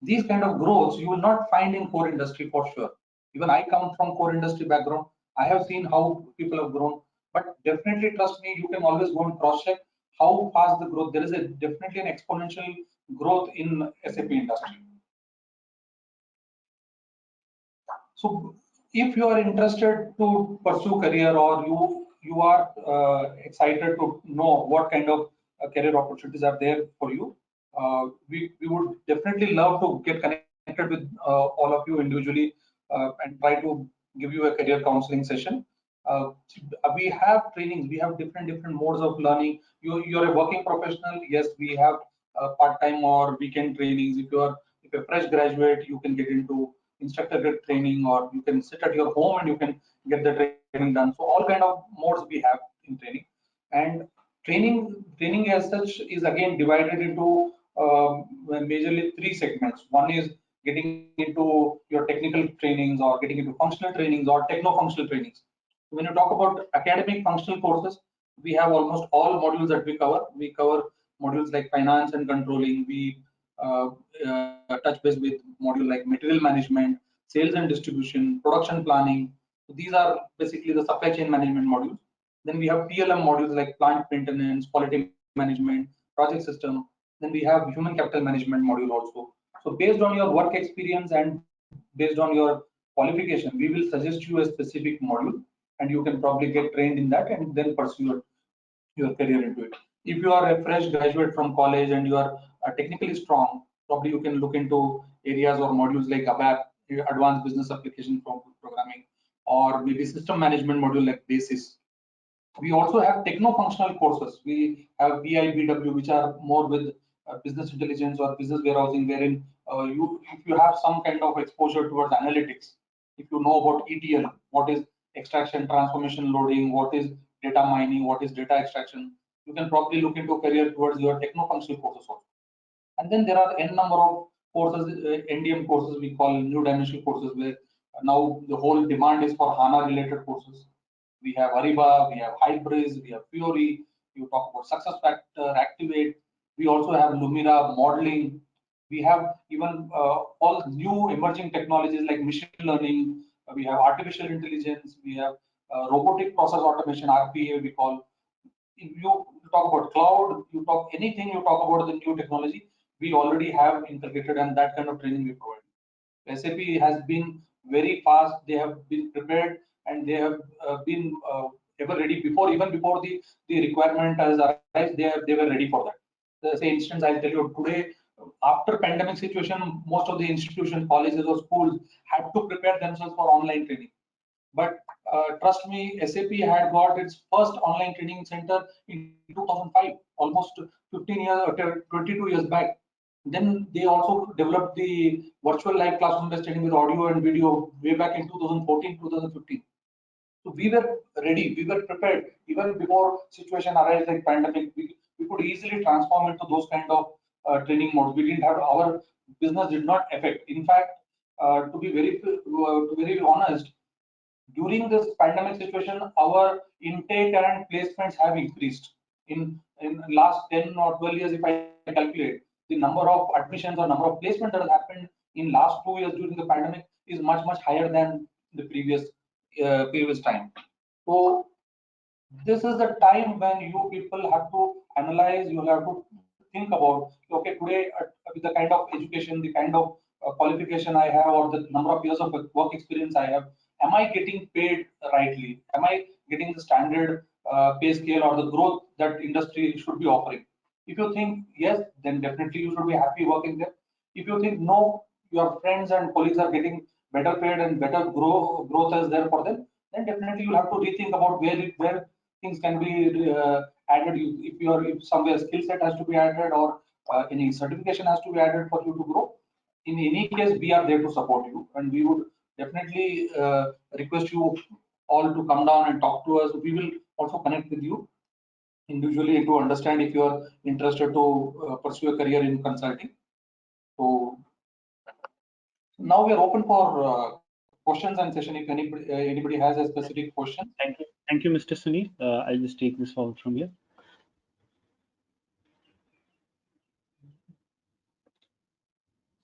Speaker 2: These kind of growths you will not find in core industry for sure. Even I come from core industry background. I have seen how people have grown, but definitely trust me, you can always go and cross check how fast the growth. There is definitely an exponential growth in SAP industry. So if you are interested to pursue career, or you are excited to know what kind of career opportunities are there for you, we would definitely love to get connected with all of you individually and try to give you a career counseling session. Uh, we have trainings, we have different modes of learning. You're a working professional, yes, we have part-time or weekend trainings. If you're a fresh graduate, you can get into instructor grade training, or you can sit at your home and you can get the training done. So all kind of modes we have in training. And training as such is again divided into majorly three segments. One is getting into your technical trainings, or getting into functional trainings, or techno-functional trainings. When you talk about academic functional courses, we have almost all modules that we cover. We cover modules like finance and controlling. We uh, touch base with module like material management, sales and distribution, production planning. So these are basically the supply chain management modules. Then we have PLM modules like plant maintenance, quality management, project system. Then we have human capital management module also. So based on your work experience and based on your qualification, we will suggest you a specific module, and you can probably get trained in that and then pursue your career into it. If you are a fresh graduate from college and you are technically strong, probably you can look into areas or modules like ABAP, Advanced Business Application Programming, or maybe System Management module like BASIS. We also have techno-functional courses. We have BIBW, which are more with business intelligence or business warehousing, wherein if you have some kind of exposure towards analytics, if you know about ETL, what is extraction, transformation, loading, what is data mining, what is data extraction, you can probably look into a career towards your techno-functional courses also. And then there are n number of courses, NDM courses we call new dimensional courses, where now the whole demand is for HANA related courses. We have Ariba, we have Hybris, we have Fiori. You talk about Success Factor, Activate. We also have Lumira modeling. We have even all new emerging technologies like machine learning. We have artificial intelligence. We have robotic process automation, RPA we call. If you talk about cloud, you talk anything, you talk about the new technology, we already have integrated, and that kind of training we provide. SAP has been very fast. They have been prepared, and they have been ever ready before, even before the requirement has arrived. They were ready for that. The say instance I'll tell you today. After pandemic situation, most of the institutions, colleges, or schools had to prepare themselves for online training. But trust me, SAP had got its first online training center in 2005, almost 15 years or 22 years back. Then they also developed the virtual live classroom-based training with audio and video way back in 2014, 2015. So we were ready, we were prepared. Even before situation arose like pandemic, we could easily transform into those kind of training modes. We didn't have our business did not affect. In fact, to be very honest, during this pandemic situation, our intake and placements have increased. In last 10 or 12 years, if I calculate, the number of admissions or number of placements that has happened in last 2 years during the pandemic is much higher than the previous time. So this is the time when you people have to analyze, you have to think about, okay, today with the kind of education, the kind of qualification I have, or the number of years of work experience I have, am I getting paid rightly? Am I getting the standard pay scale or the growth that industry should be offering? If you think yes, then definitely you should be happy working there. If you think no, your friends and colleagues are getting better paid and better growth is there for them, then definitely you'll have to rethink about where things can be added. If somewhere skill set has to be added, or any certification has to be added for you to grow. In any case, we are there to support you, and we would definitely request you all to come down and talk to us. We will also connect with you individually to understand if you are interested to pursue a career in consulting. So now we are open for questions and session. If anybody has a specific question.
Speaker 1: Thank you, Mr. Sunil. I'll just take this forward from here.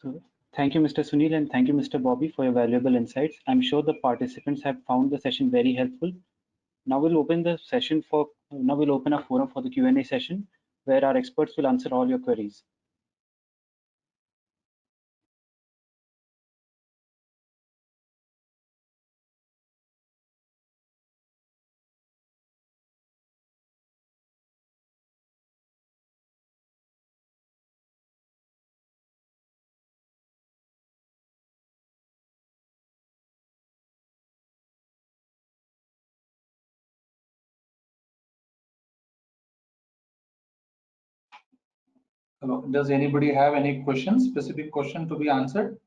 Speaker 1: So, thank you, Mr. Sunil, and thank you, Mr. Bobby, for your valuable insights. I'm sure the participants have found the session very helpful. Now we'll open a forum for the Q&A session, where our experts will answer all your queries.
Speaker 2: Hello. Does anybody have any questions, specific question to be answered?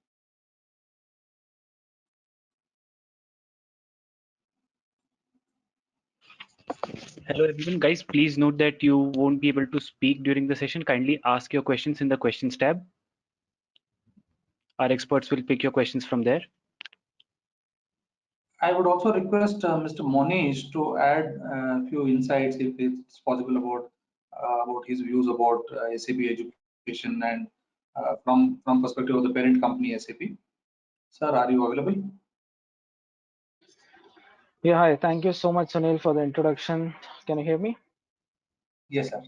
Speaker 1: Hello, everyone. Guys, please note that you won't be able to speak during the session. Kindly ask your questions in the questions tab. Our experts will pick your questions from there.
Speaker 2: I would also request Mr. Monish to add a few insights, if it's possible, about his views about SAP education and from perspective of the parent company SAP. Sir, are you available?
Speaker 5: Yeah, hi. Thank you so much, Sunil, for the introduction. Can you hear me?
Speaker 2: Yes, sir.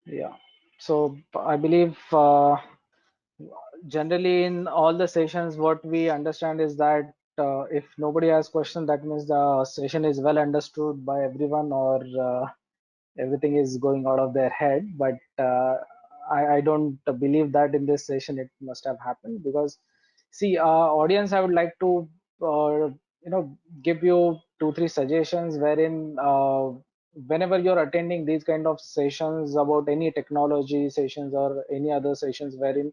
Speaker 5: Yeah. So I believe generally in all the sessions, what we understand is that if nobody has question, that means the session is well understood by everyone, or everything is going out of their head. But I don't believe that in this session it must have happened, because see, audience, I would like to give you 2-3 suggestions wherein whenever you're attending these kind of sessions about any technology sessions or any other sessions wherein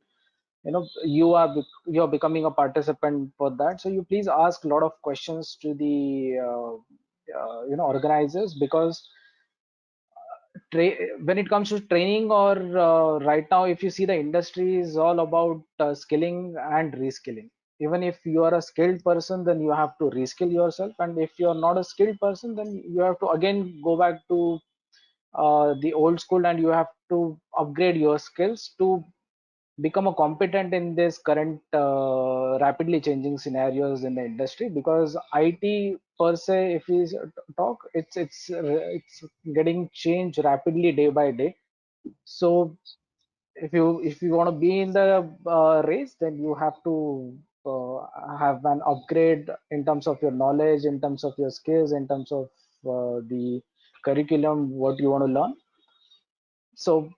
Speaker 5: you're becoming a participant for that, so you please ask a lot of questions to the organizers, because when it comes to training, or right now if you see, the industry is all about skilling and reskilling. Even if you are a skilled person, then you have to reskill yourself, and if you are not a skilled person, then you have to again go back to the old school, and you have to upgrade your skills to become a competent in this current rapidly changing scenarios in the industry. Because IT per se, if we talk, it's getting changed rapidly day by day. So if you want to be in the race, then you have to have an upgrade in terms of your knowledge, in terms of your skills, in terms of the curriculum, what you want to learn. So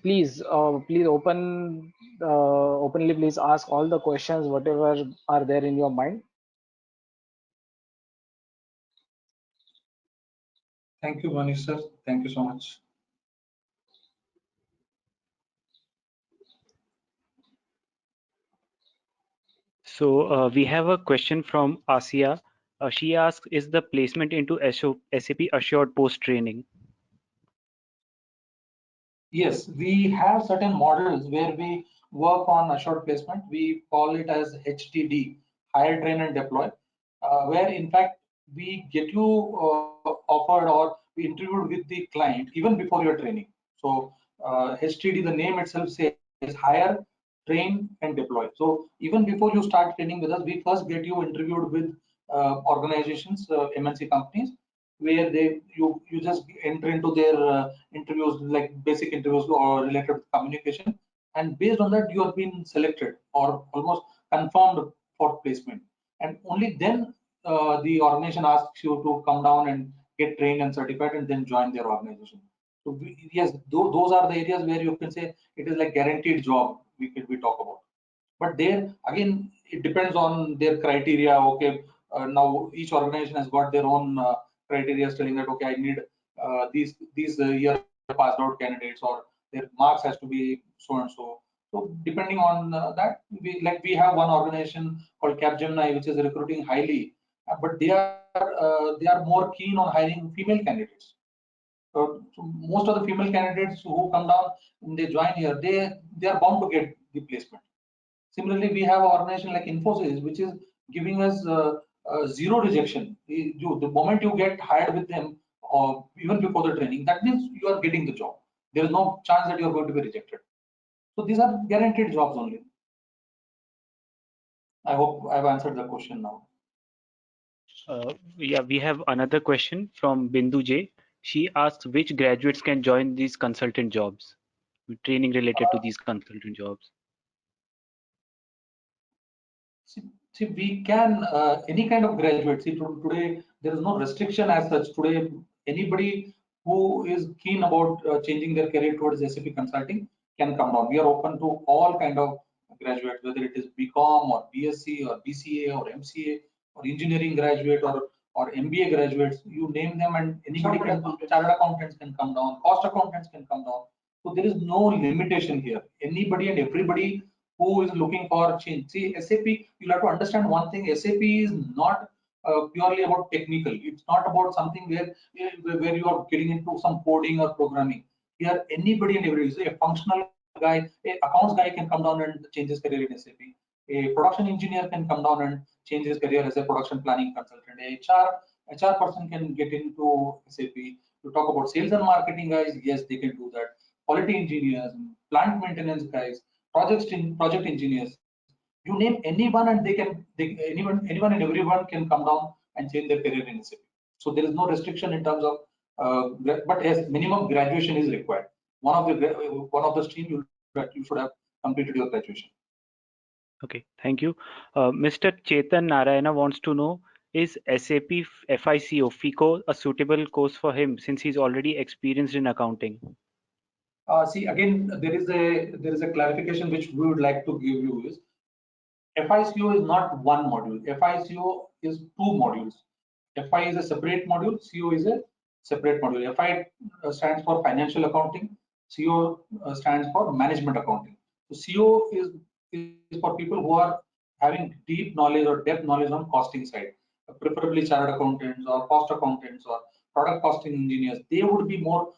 Speaker 5: please openly please ask all the questions whatever are there in your mind.
Speaker 2: Thank you, Manish sir. Thank you so much.
Speaker 1: So we have a question from Asia. She asks, is the placement into SAP assured post training?
Speaker 2: Yes, we have certain models where we work on assured placement. We call it as HTD, hire, train, and deploy, where in fact we get you offered, or be interviewed with the client even before your training. So HTD, the name itself says hire, train, and deploy. So even before you start training with us, we first get you interviewed with organizations, MNC companies, where you just enter into their interviews, like basic interviews or related to communication, and based on that you have been selected or almost confirmed for placement, and only then the organization asks you to come down and get trained and certified and then join their organization. So yes, those are the areas where you can say it is like guaranteed job we talk about. But there again, it depends on their criteria. Okay, now each organization has got their own criteria telling that okay, I need these year passed out candidates, or their marks has to be so and so. So depending on that, we have one organization called Capgemini, which is recruiting highly, but they are more keen on hiring female candidates. So most of the female candidates who come down and they join here, they are bound to get the placement. Similarly, we have an organization like Infosys, which is giving us zero rejection. The moment you get hired with them, or even before the training, that means you are getting the job. There is no chance that you are going to be rejected. So these are guaranteed jobs only. I hope I've answered the question now.
Speaker 1: Yeah, we have another question from Bindu J. She asks which graduates can join these consultant jobs, training related to these consultant jobs.
Speaker 2: See, we can any kind of graduate. See, today there is no restriction as such. Today, anybody who is keen about changing their career towards SAP consulting can come down. We are open to all kind of graduates, whether it is BCom or BSc or BCA or MCA or engineering graduate or MBA graduates. You name them, and anybody can. Chartered accountants can come down. Cost accountants can come down. So there is no limitation here. Anybody and everybody who is looking for change. See, SAP, you'll have to understand one thing. SAP is not purely about technical. It's not about something where you are getting into some coding or programming. Here, anybody and everybody, a functional guy, a accounts guy can come down and change his career in SAP. A production engineer can come down and change his career as a production planning consultant. A HR person can get into SAP. You talk about sales and marketing guys, yes, they can do that. Quality engineers, plant maintenance guys, project engineers, you name anyone and anyone and everyone can come down and change their career in SAP. So there is no restriction in terms of but yes, minimum graduation is required. One of the stream you should have completed your graduation.
Speaker 1: Okay, thank you. Mr. Chetan Narayana wants to know, is SAP FICO a suitable course for him since he's already experienced in accounting?
Speaker 2: See, again, there is a clarification which we would like to give you is FICO is not one module. FICO is two modules. FI is a separate module. CO is a separate module. FI stands for financial accounting. CO stands for management accounting. So CO is for people who are having deep knowledge or depth knowledge on costing side, preferably chartered accountants or cost accountants or product costing engineers. They would be more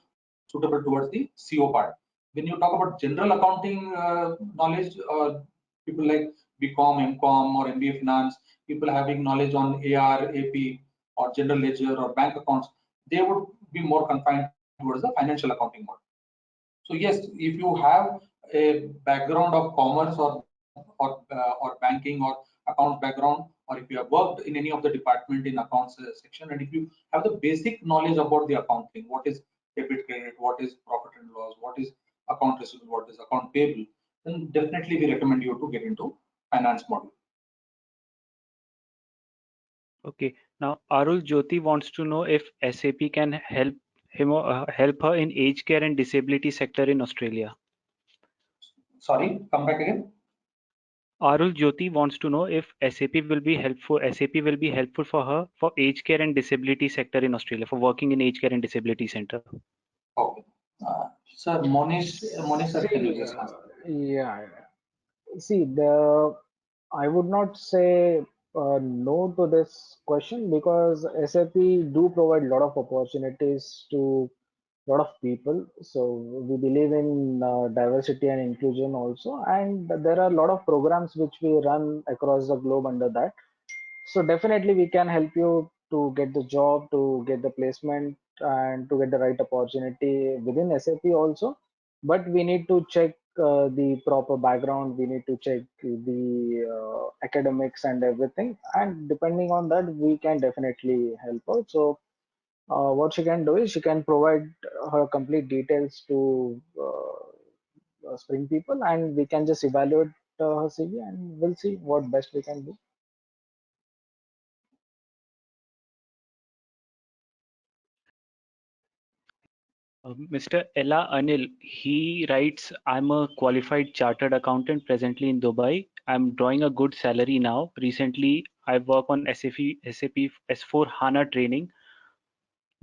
Speaker 2: suitable towards the CO part. When you talk about general accounting knowledge, people like BCom, MCom, or MBA finance, people having knowledge on AR, AP, or general ledger or bank accounts, they would be more confined towards the financial accounting model. So yes, if you have a background of commerce or banking or accounts background, or if you have worked in any of the department in accounts section, and if you have the basic knowledge about the accounting, what is debit credit, what is profit and loss, what is account receivable, what is account payable, then definitely we recommend you to get into finance module.
Speaker 1: Okay, now Arul Jyoti wants to know if SAP can help help her in aged care and disability sector in Australia.
Speaker 2: Sorry, come back again.
Speaker 1: Arul Jyoti wants to know if SAP will be helpful. SAP will be helpful for her for aged care and disability sector in Australia, for working in aged care and disability center.
Speaker 2: Okay, sir, Monish sir, can you just answer?
Speaker 5: Yeah. See, I would not say no to this question because SAP do provide a lot of opportunities to a lot of people. So we believe in diversity and inclusion also, and there are a lot of programs which we run across the globe under that. So definitely we can help you to get the job, to get the placement and to get the right opportunity within SAP also. But we need to check the proper background. We need to check the academics and everything. And depending on that, we can definitely help out. So what she can do is she can provide her complete details to Spring people, and we can just evaluate her CV, and we'll see what best we can do.
Speaker 1: Mr. Ella Anil, he writes, I'm a qualified chartered accountant presently in Dubai. I'm drawing a good salary now. Recently, I work on SAP S4 HANA training,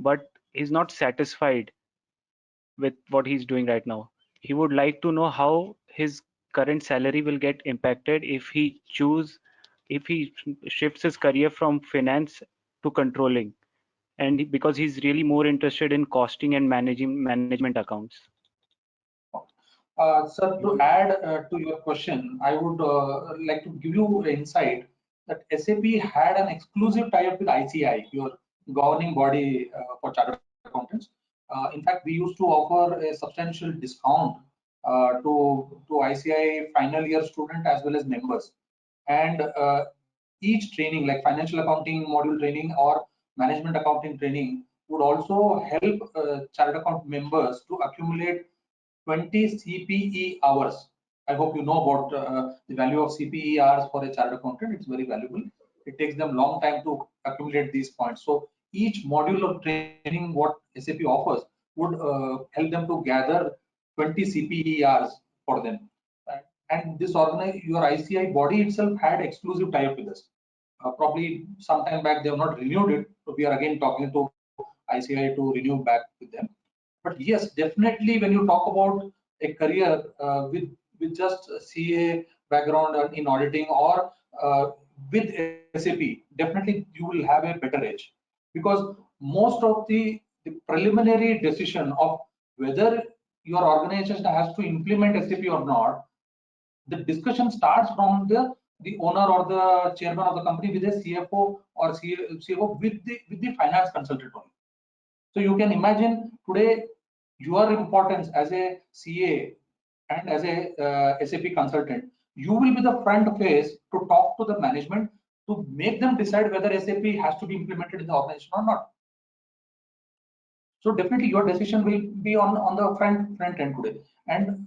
Speaker 1: but he's not satisfied with what he's doing right now. He would like to know how his current salary will get impacted if he shifts his career from finance to controlling, and because he's really more interested in costing and management accounts.
Speaker 2: Sir, to add to your question, I would like to give you insight that SAP had an exclusive tie-up with ICI, your governing body for chartered accountants. In fact, we used to offer a substantial discount to ICI final year student as well as members. And each training, like financial accounting module training or management accounting training, would also help chartered account members to accumulate 20 CPE hours. I hope you know about the value of CPE hours for a chartered accountant. It's very valuable. It takes them long time to accumulate these points. So each module of training what SAP offers would help them to gather 20 CPE hours for them. And this your ICI body itself had exclusive tie-up with us. Probably sometime back they have not renewed it. So we are again talking to ICI to renew back with them. But yes, definitely when you talk about a career with just CA background in auditing or with SAP, definitely you will have a better edge, because most of the preliminary decision of whether your organization has to implement SAP or not, the discussion starts from the owner or the chairman of the company with a CFO or CFO with the finance consultant only. So you can imagine today your importance as a CA and as a SAP consultant. You will be the front face to talk to the management to make them decide whether SAP has to be implemented in the organization or not. So definitely your decision will be on the front end today. And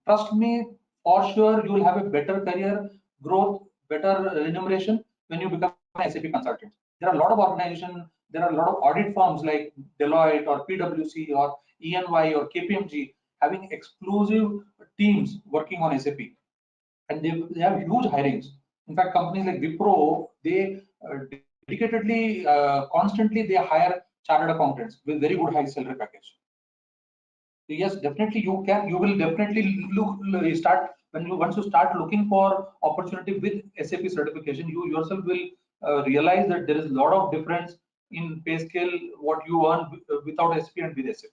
Speaker 2: trust me, for sure you will have a better career growth, better remuneration when you become an SAP consultant. There are a lot of organizations, there are a lot of audit firms like Deloitte or PwC or EY or KPMG having exclusive teams working on SAP, and they have huge hirings. In fact, companies like Wipro, they dedicatedly, constantly they hire chartered accountants with very good high salary package. So yes, definitely you will definitely start when once you start looking for opportunity with SAP certification, you yourself will realize that there is a lot of difference in pay scale what you earn without SAP and with SAP.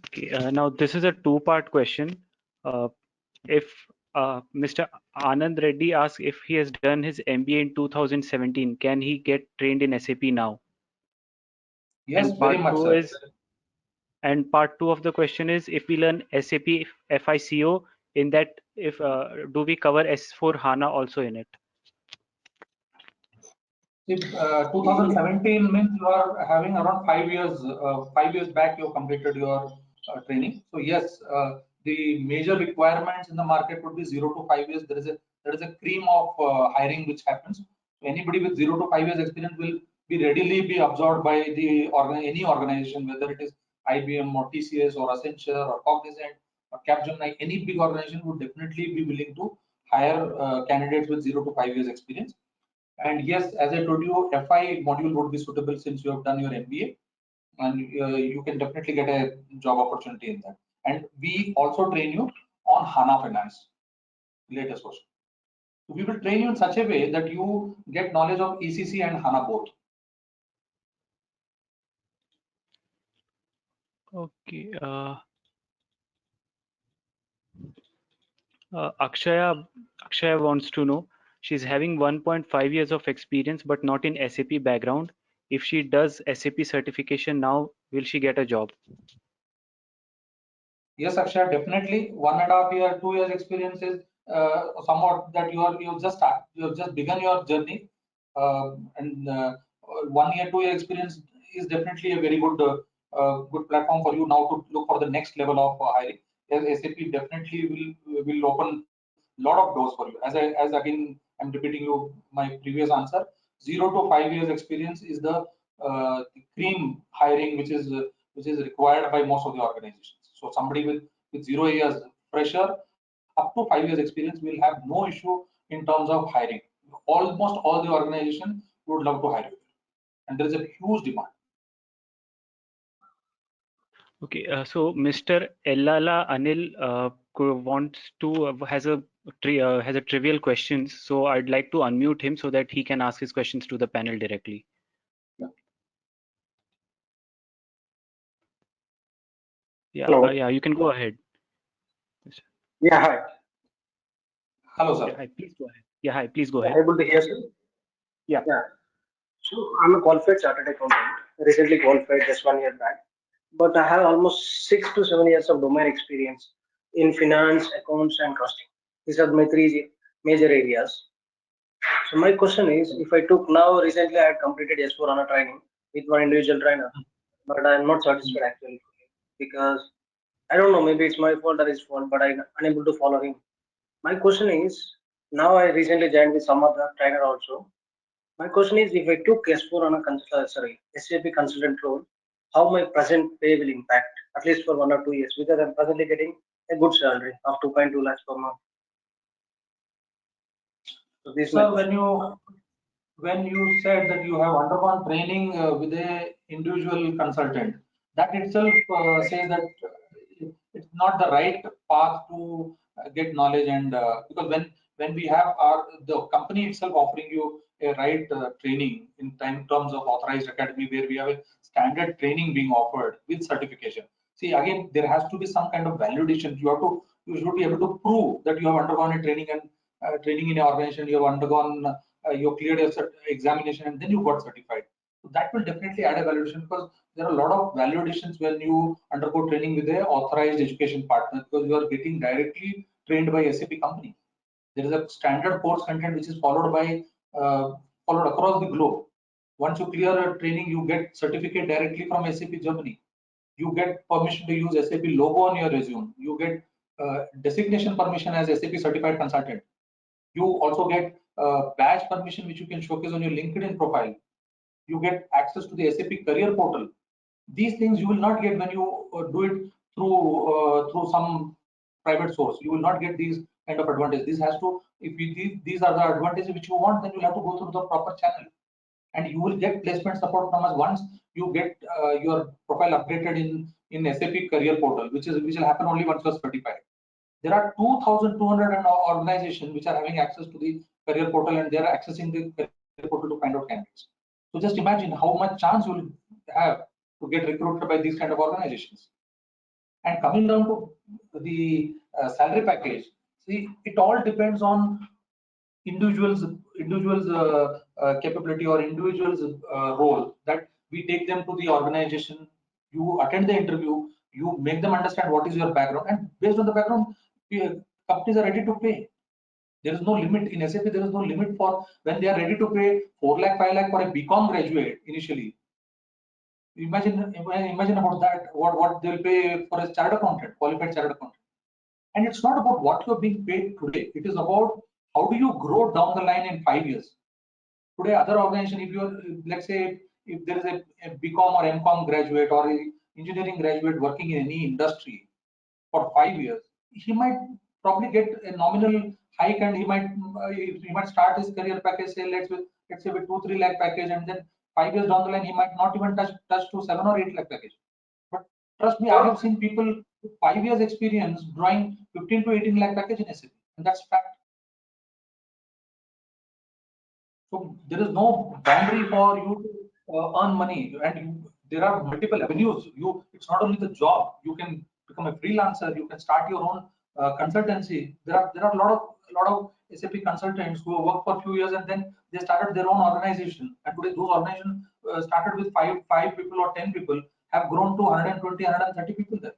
Speaker 1: Okay, now this is a two-part question. If Mr. Anand Reddy asks if he has done his MBA in 2017, can he get trained in SAP now?
Speaker 2: Yes,
Speaker 1: And
Speaker 2: very much, sir.
Speaker 1: part two of the question is, if we learn SAP FICO in that, if do we cover S4 HANA also in it?
Speaker 2: If 2017 means you are having around 5 years. 5 years back, you completed your training. So yes, the major requirements in the market would be 0 to 5 years. There is a cream of hiring which happens. Anybody with 0 to 5 years experience will be readily be absorbed by any organization, whether it is IBM or TCS or Accenture or Cognizant or Capgemini. Any big organization would definitely be willing to hire candidates with 0 to 5 years experience. And yes, as I told you, FI module would be suitable since you have done your MBA, and you can definitely get a job opportunity in that. And we also train you on HANA Finance, latest version. So we will train you in such a way that you get knowledge of ECC and HANA both.
Speaker 1: Okay. Akshaya wants to know, She's having 1.5 years of experience, but not in SAP background. If she does SAP certification now, will she get a job?
Speaker 2: Yes, Akshay, definitely. 1.5 year, 2 years experience is somewhat that you have just begun your journey, and 1 year, 2 year experience is definitely a very good platform for you now to look for the next level of hiring. Yes, SAP definitely will open a lot of doors for you. As again I'm repeating you my previous answer. 0 to 5 years experience is the cream hiring which is required by most of the organizations. So somebody with 0 years fresher up to 5 years experience will have no issue in terms of hiring. Almost all the organizations would love to hire you, and there is a huge demand.
Speaker 1: Okay, so Mr. Ellala Anil wants to has a trivial question. So I'd like to unmute him so that he can ask his questions to the panel directly. Yeah,
Speaker 6: Hello.
Speaker 1: yeah, you can go ahead.
Speaker 6: Yeah, hi.
Speaker 2: Hello,
Speaker 1: Yeah,
Speaker 2: sir.
Speaker 1: hi, please go ahead. Yeah, hi, please go
Speaker 6: Yeah,
Speaker 1: ahead.
Speaker 6: able to hear you?
Speaker 1: Yeah.
Speaker 6: Yeah. So I'm a qualified chartered accountant, recently qualified just 1 year back. But I have almost 6 to 7 years of domain experience in finance, accounts, and costing. These are my three major areas. So my question is, if I took now recently I had completed S4 on a training with one individual trainer, but I'm not satisfied actually because I don't know, maybe it's my fault or his fault, but I'm unable to follow him. My question is, now I recently joined with some other trainer also. My question is, if I took S4 on a SAP consultant role, how my present pay will impact, at least for 1 or 2 years, because I'm presently getting a good salary of 2.2 lakhs per month. So this is my
Speaker 2: Sir,
Speaker 6: question.
Speaker 2: when you said that you have undergone training with a individual consultant, that itself says that it's not the right path to get knowledge. And because when we have the company itself offering you a right training in terms of authorized academy, where we have a standard training being offered with certification. See, again, there has to be some kind of validation. You should be able to prove that you have undergone a training, and training in an organization, you have undergone, you cleared your examination, and then you got certified. So that will definitely add a validation, because there are a lot of validations when you undergo training with a authorized education partner, because you are getting directly trained by SAP company. There is a standard course content which is followed across the globe. Once you clear a training, you get certificate directly from SAP Germany. You get permission to use SAP logo on your resume. You get designation permission as SAP certified consultant. You also get badge permission which you can showcase on your LinkedIn profile. You get access to the SAP career portal. These things you will not get when you do it through some private source. You will not get these kind of advantages. This has to, if these are the advantages which you want, then you'll have to go through the proper channel, and you will get placement support from us once you get your profile updated in SAP career portal, which will happen only once you're certified. There are 2,200 organizations which are having access to the career portal, and they are accessing the career portal to find out candidates. So just imagine how much chance you will have to get recruited by these kind of organizations. And coming down to the salary package, see, it all depends on individuals capability or individuals role, that we take them to the organization, you attend the interview, you make them understand what is your background, and based on the background, companies are ready to pay. There is no limit in SAP. There is no limit for when they are ready to pay 4 lakh, 5 lakh for a BCom graduate initially. Imagine about that. What they will pay for a chartered accountant, qualified chartered accountant. And it's not about what you're being paid today. It is about how do you grow down the line in 5 years. Today, other organization, if you're, let's say, if there is a BCom or MCom graduate or a engineering graduate working in any industry for 5 years, he might probably get a nominal hike, and he might start his career package, say let's say with 2-3 lakh package, and then 5 years down the line he might not even touch to 7 or 8 lakh package. But trust me, I have seen people with 5 years experience drawing 15 to 18 lakh package in SAP, and that's fact. So there is no boundary for you to earn money, and there are multiple avenues. It's not only the job. You can become a freelancer. You can start your own consultancy. There are a lot of SAP consultants who have worked for a few years and then they started their own organization. And today those organizations started with five people or 10 people have grown to 120, 130 people there.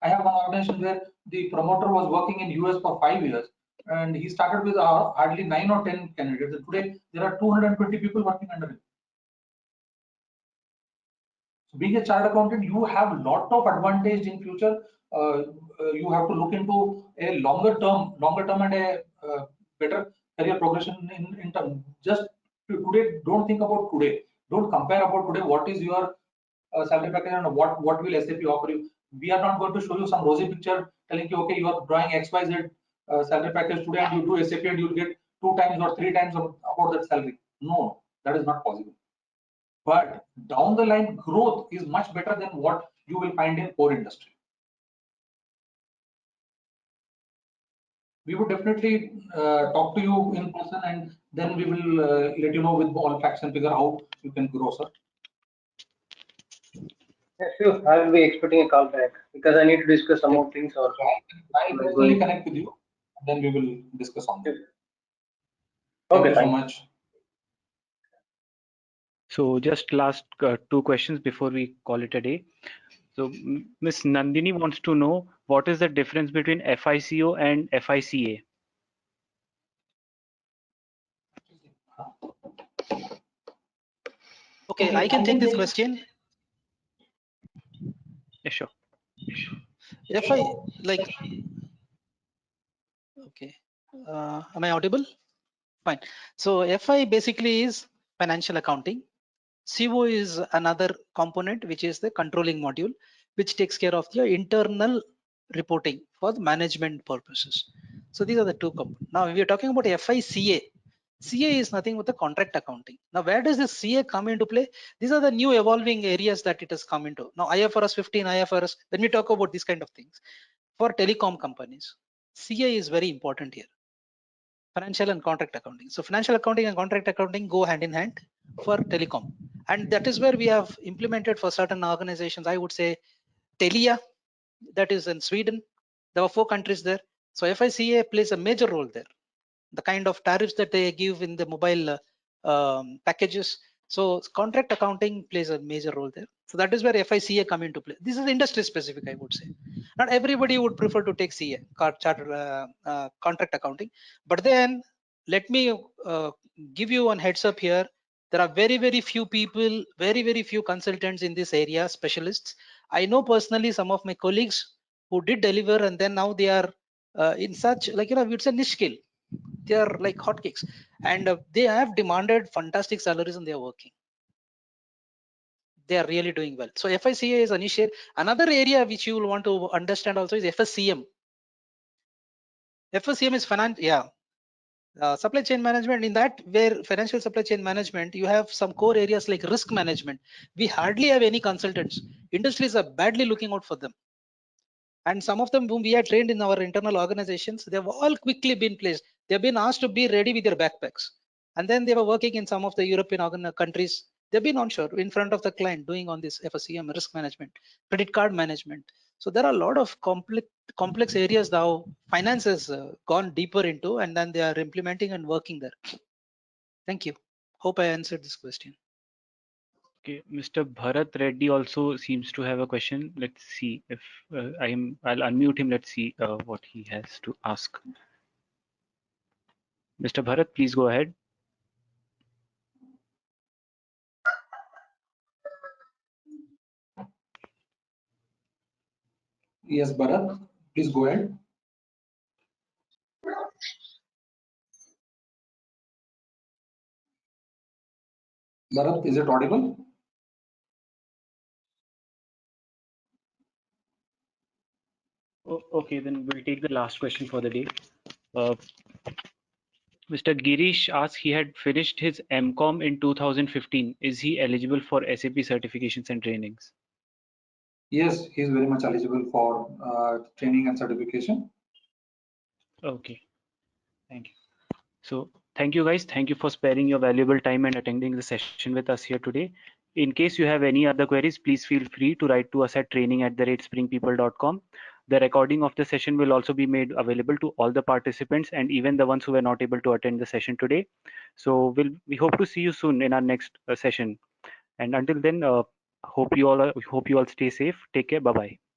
Speaker 2: I have one organization where the promoter was working in US for 5 years and he started with hardly 9 or 10 candidates. And today there are 220 people working under him. So being a chartered accountant, you have a lot of advantage in future. You have to look into a longer term and a better career progression in term. Just today, don't think about today. Don't compare about today. What is your salary package and what will SAP offer you? We are not going to show you some rosy picture telling you, okay, you are drawing XYZ salary package today and you do SAP and you'll get 2 times or 3 times about that salary. No, that is not possible. But down the line, growth is much better than what you will find in core industry. We would definitely talk to you in person and then we will let you know with all facts and figure how you can grow, sir.
Speaker 6: Yeah, sure. I will be expecting a call back because I need to discuss some more things also.
Speaker 2: I will personally connect with you and then we will discuss on that.
Speaker 6: Okay,
Speaker 2: Thank you so much.
Speaker 1: So just last 2 questions before we call it a day. So Ms. Nandini wants to know what is the difference between FICO and FICA?
Speaker 4: Okay, I can take this question.
Speaker 1: Yeah, sure.
Speaker 4: Okay, am I audible? Fine. So FI basically is financial accounting. CO is another component, which is the controlling module, which takes care of the internal reporting for the management purposes. So these are the two components. Now, if we are talking about FICA, CA is nothing but the contract accounting. Now, where does this CA come into play? These are the new evolving areas that it has come into. Now, IFRS 15, IFRS, when we talk about these kind of things, for telecom companies, CA is very important here. Financial and contract accounting. So financial accounting and contract accounting go hand in hand for telecom. And that is where we have implemented for certain organizations. I would say Telia, that is in Sweden. There were 4 countries there. So FICA plays a major role there. The kind of tariffs that they give in the mobile packages. So contract accounting plays a major role there. So that is where FICA come into play. This is industry specific, I would say. Not everybody would prefer to take CA, contract accounting. But then let me give you one heads up here. There are very, very few people, very, very few consultants in this area, specialists. I know personally some of my colleagues who did deliver and then now they are in such, like, it's a niche skill. They are like hotcakes and they have demanded fantastic salaries and they are working. They are really doing well. So FICA is an issue. Another area which you will want to understand also is FSCM. FSCM is finance, supply chain management. In that, where financial supply chain management, you have some core areas like risk management. We hardly have any consultants. Industries are badly looking out for them. And some of them whom we are trained in our internal organizations, they've all quickly been placed. They've been asked to be ready with their backpacks. And then they were working in some of the European countries. They've been onshore in front of the client doing on this FSCM, risk management, credit card management. So there are a lot of complex areas now finance has gone deeper into, and then they are implementing and working there. Thank you. Hope I answered this question.
Speaker 1: Okay, Mr. Bharat Reddy also seems to have a question. Let's see if I'll unmute him. Let's see what he has to ask. Mr. Bharat, please go ahead.
Speaker 2: Yes, Bharat, please go ahead. Bharat, is it audible?
Speaker 1: Okay, then we'll take the last question for the day. Mr. Girish asked he had finished his MCOM in 2015. Is he eligible for SAP certifications and trainings?
Speaker 2: Yes, he is very much eligible for training and certification.
Speaker 1: Okay, thank you. So thank you guys. Thank you for sparing your valuable time and attending the session with us here today. In case you have any other queries, please feel free to write to us at training@springpeople.com. The recording of the session will also be made available to all the participants and even the ones who were not able to attend the session today. So we hope to see you soon in our next session. And until then, hope you all stay safe. Take care. Bye bye.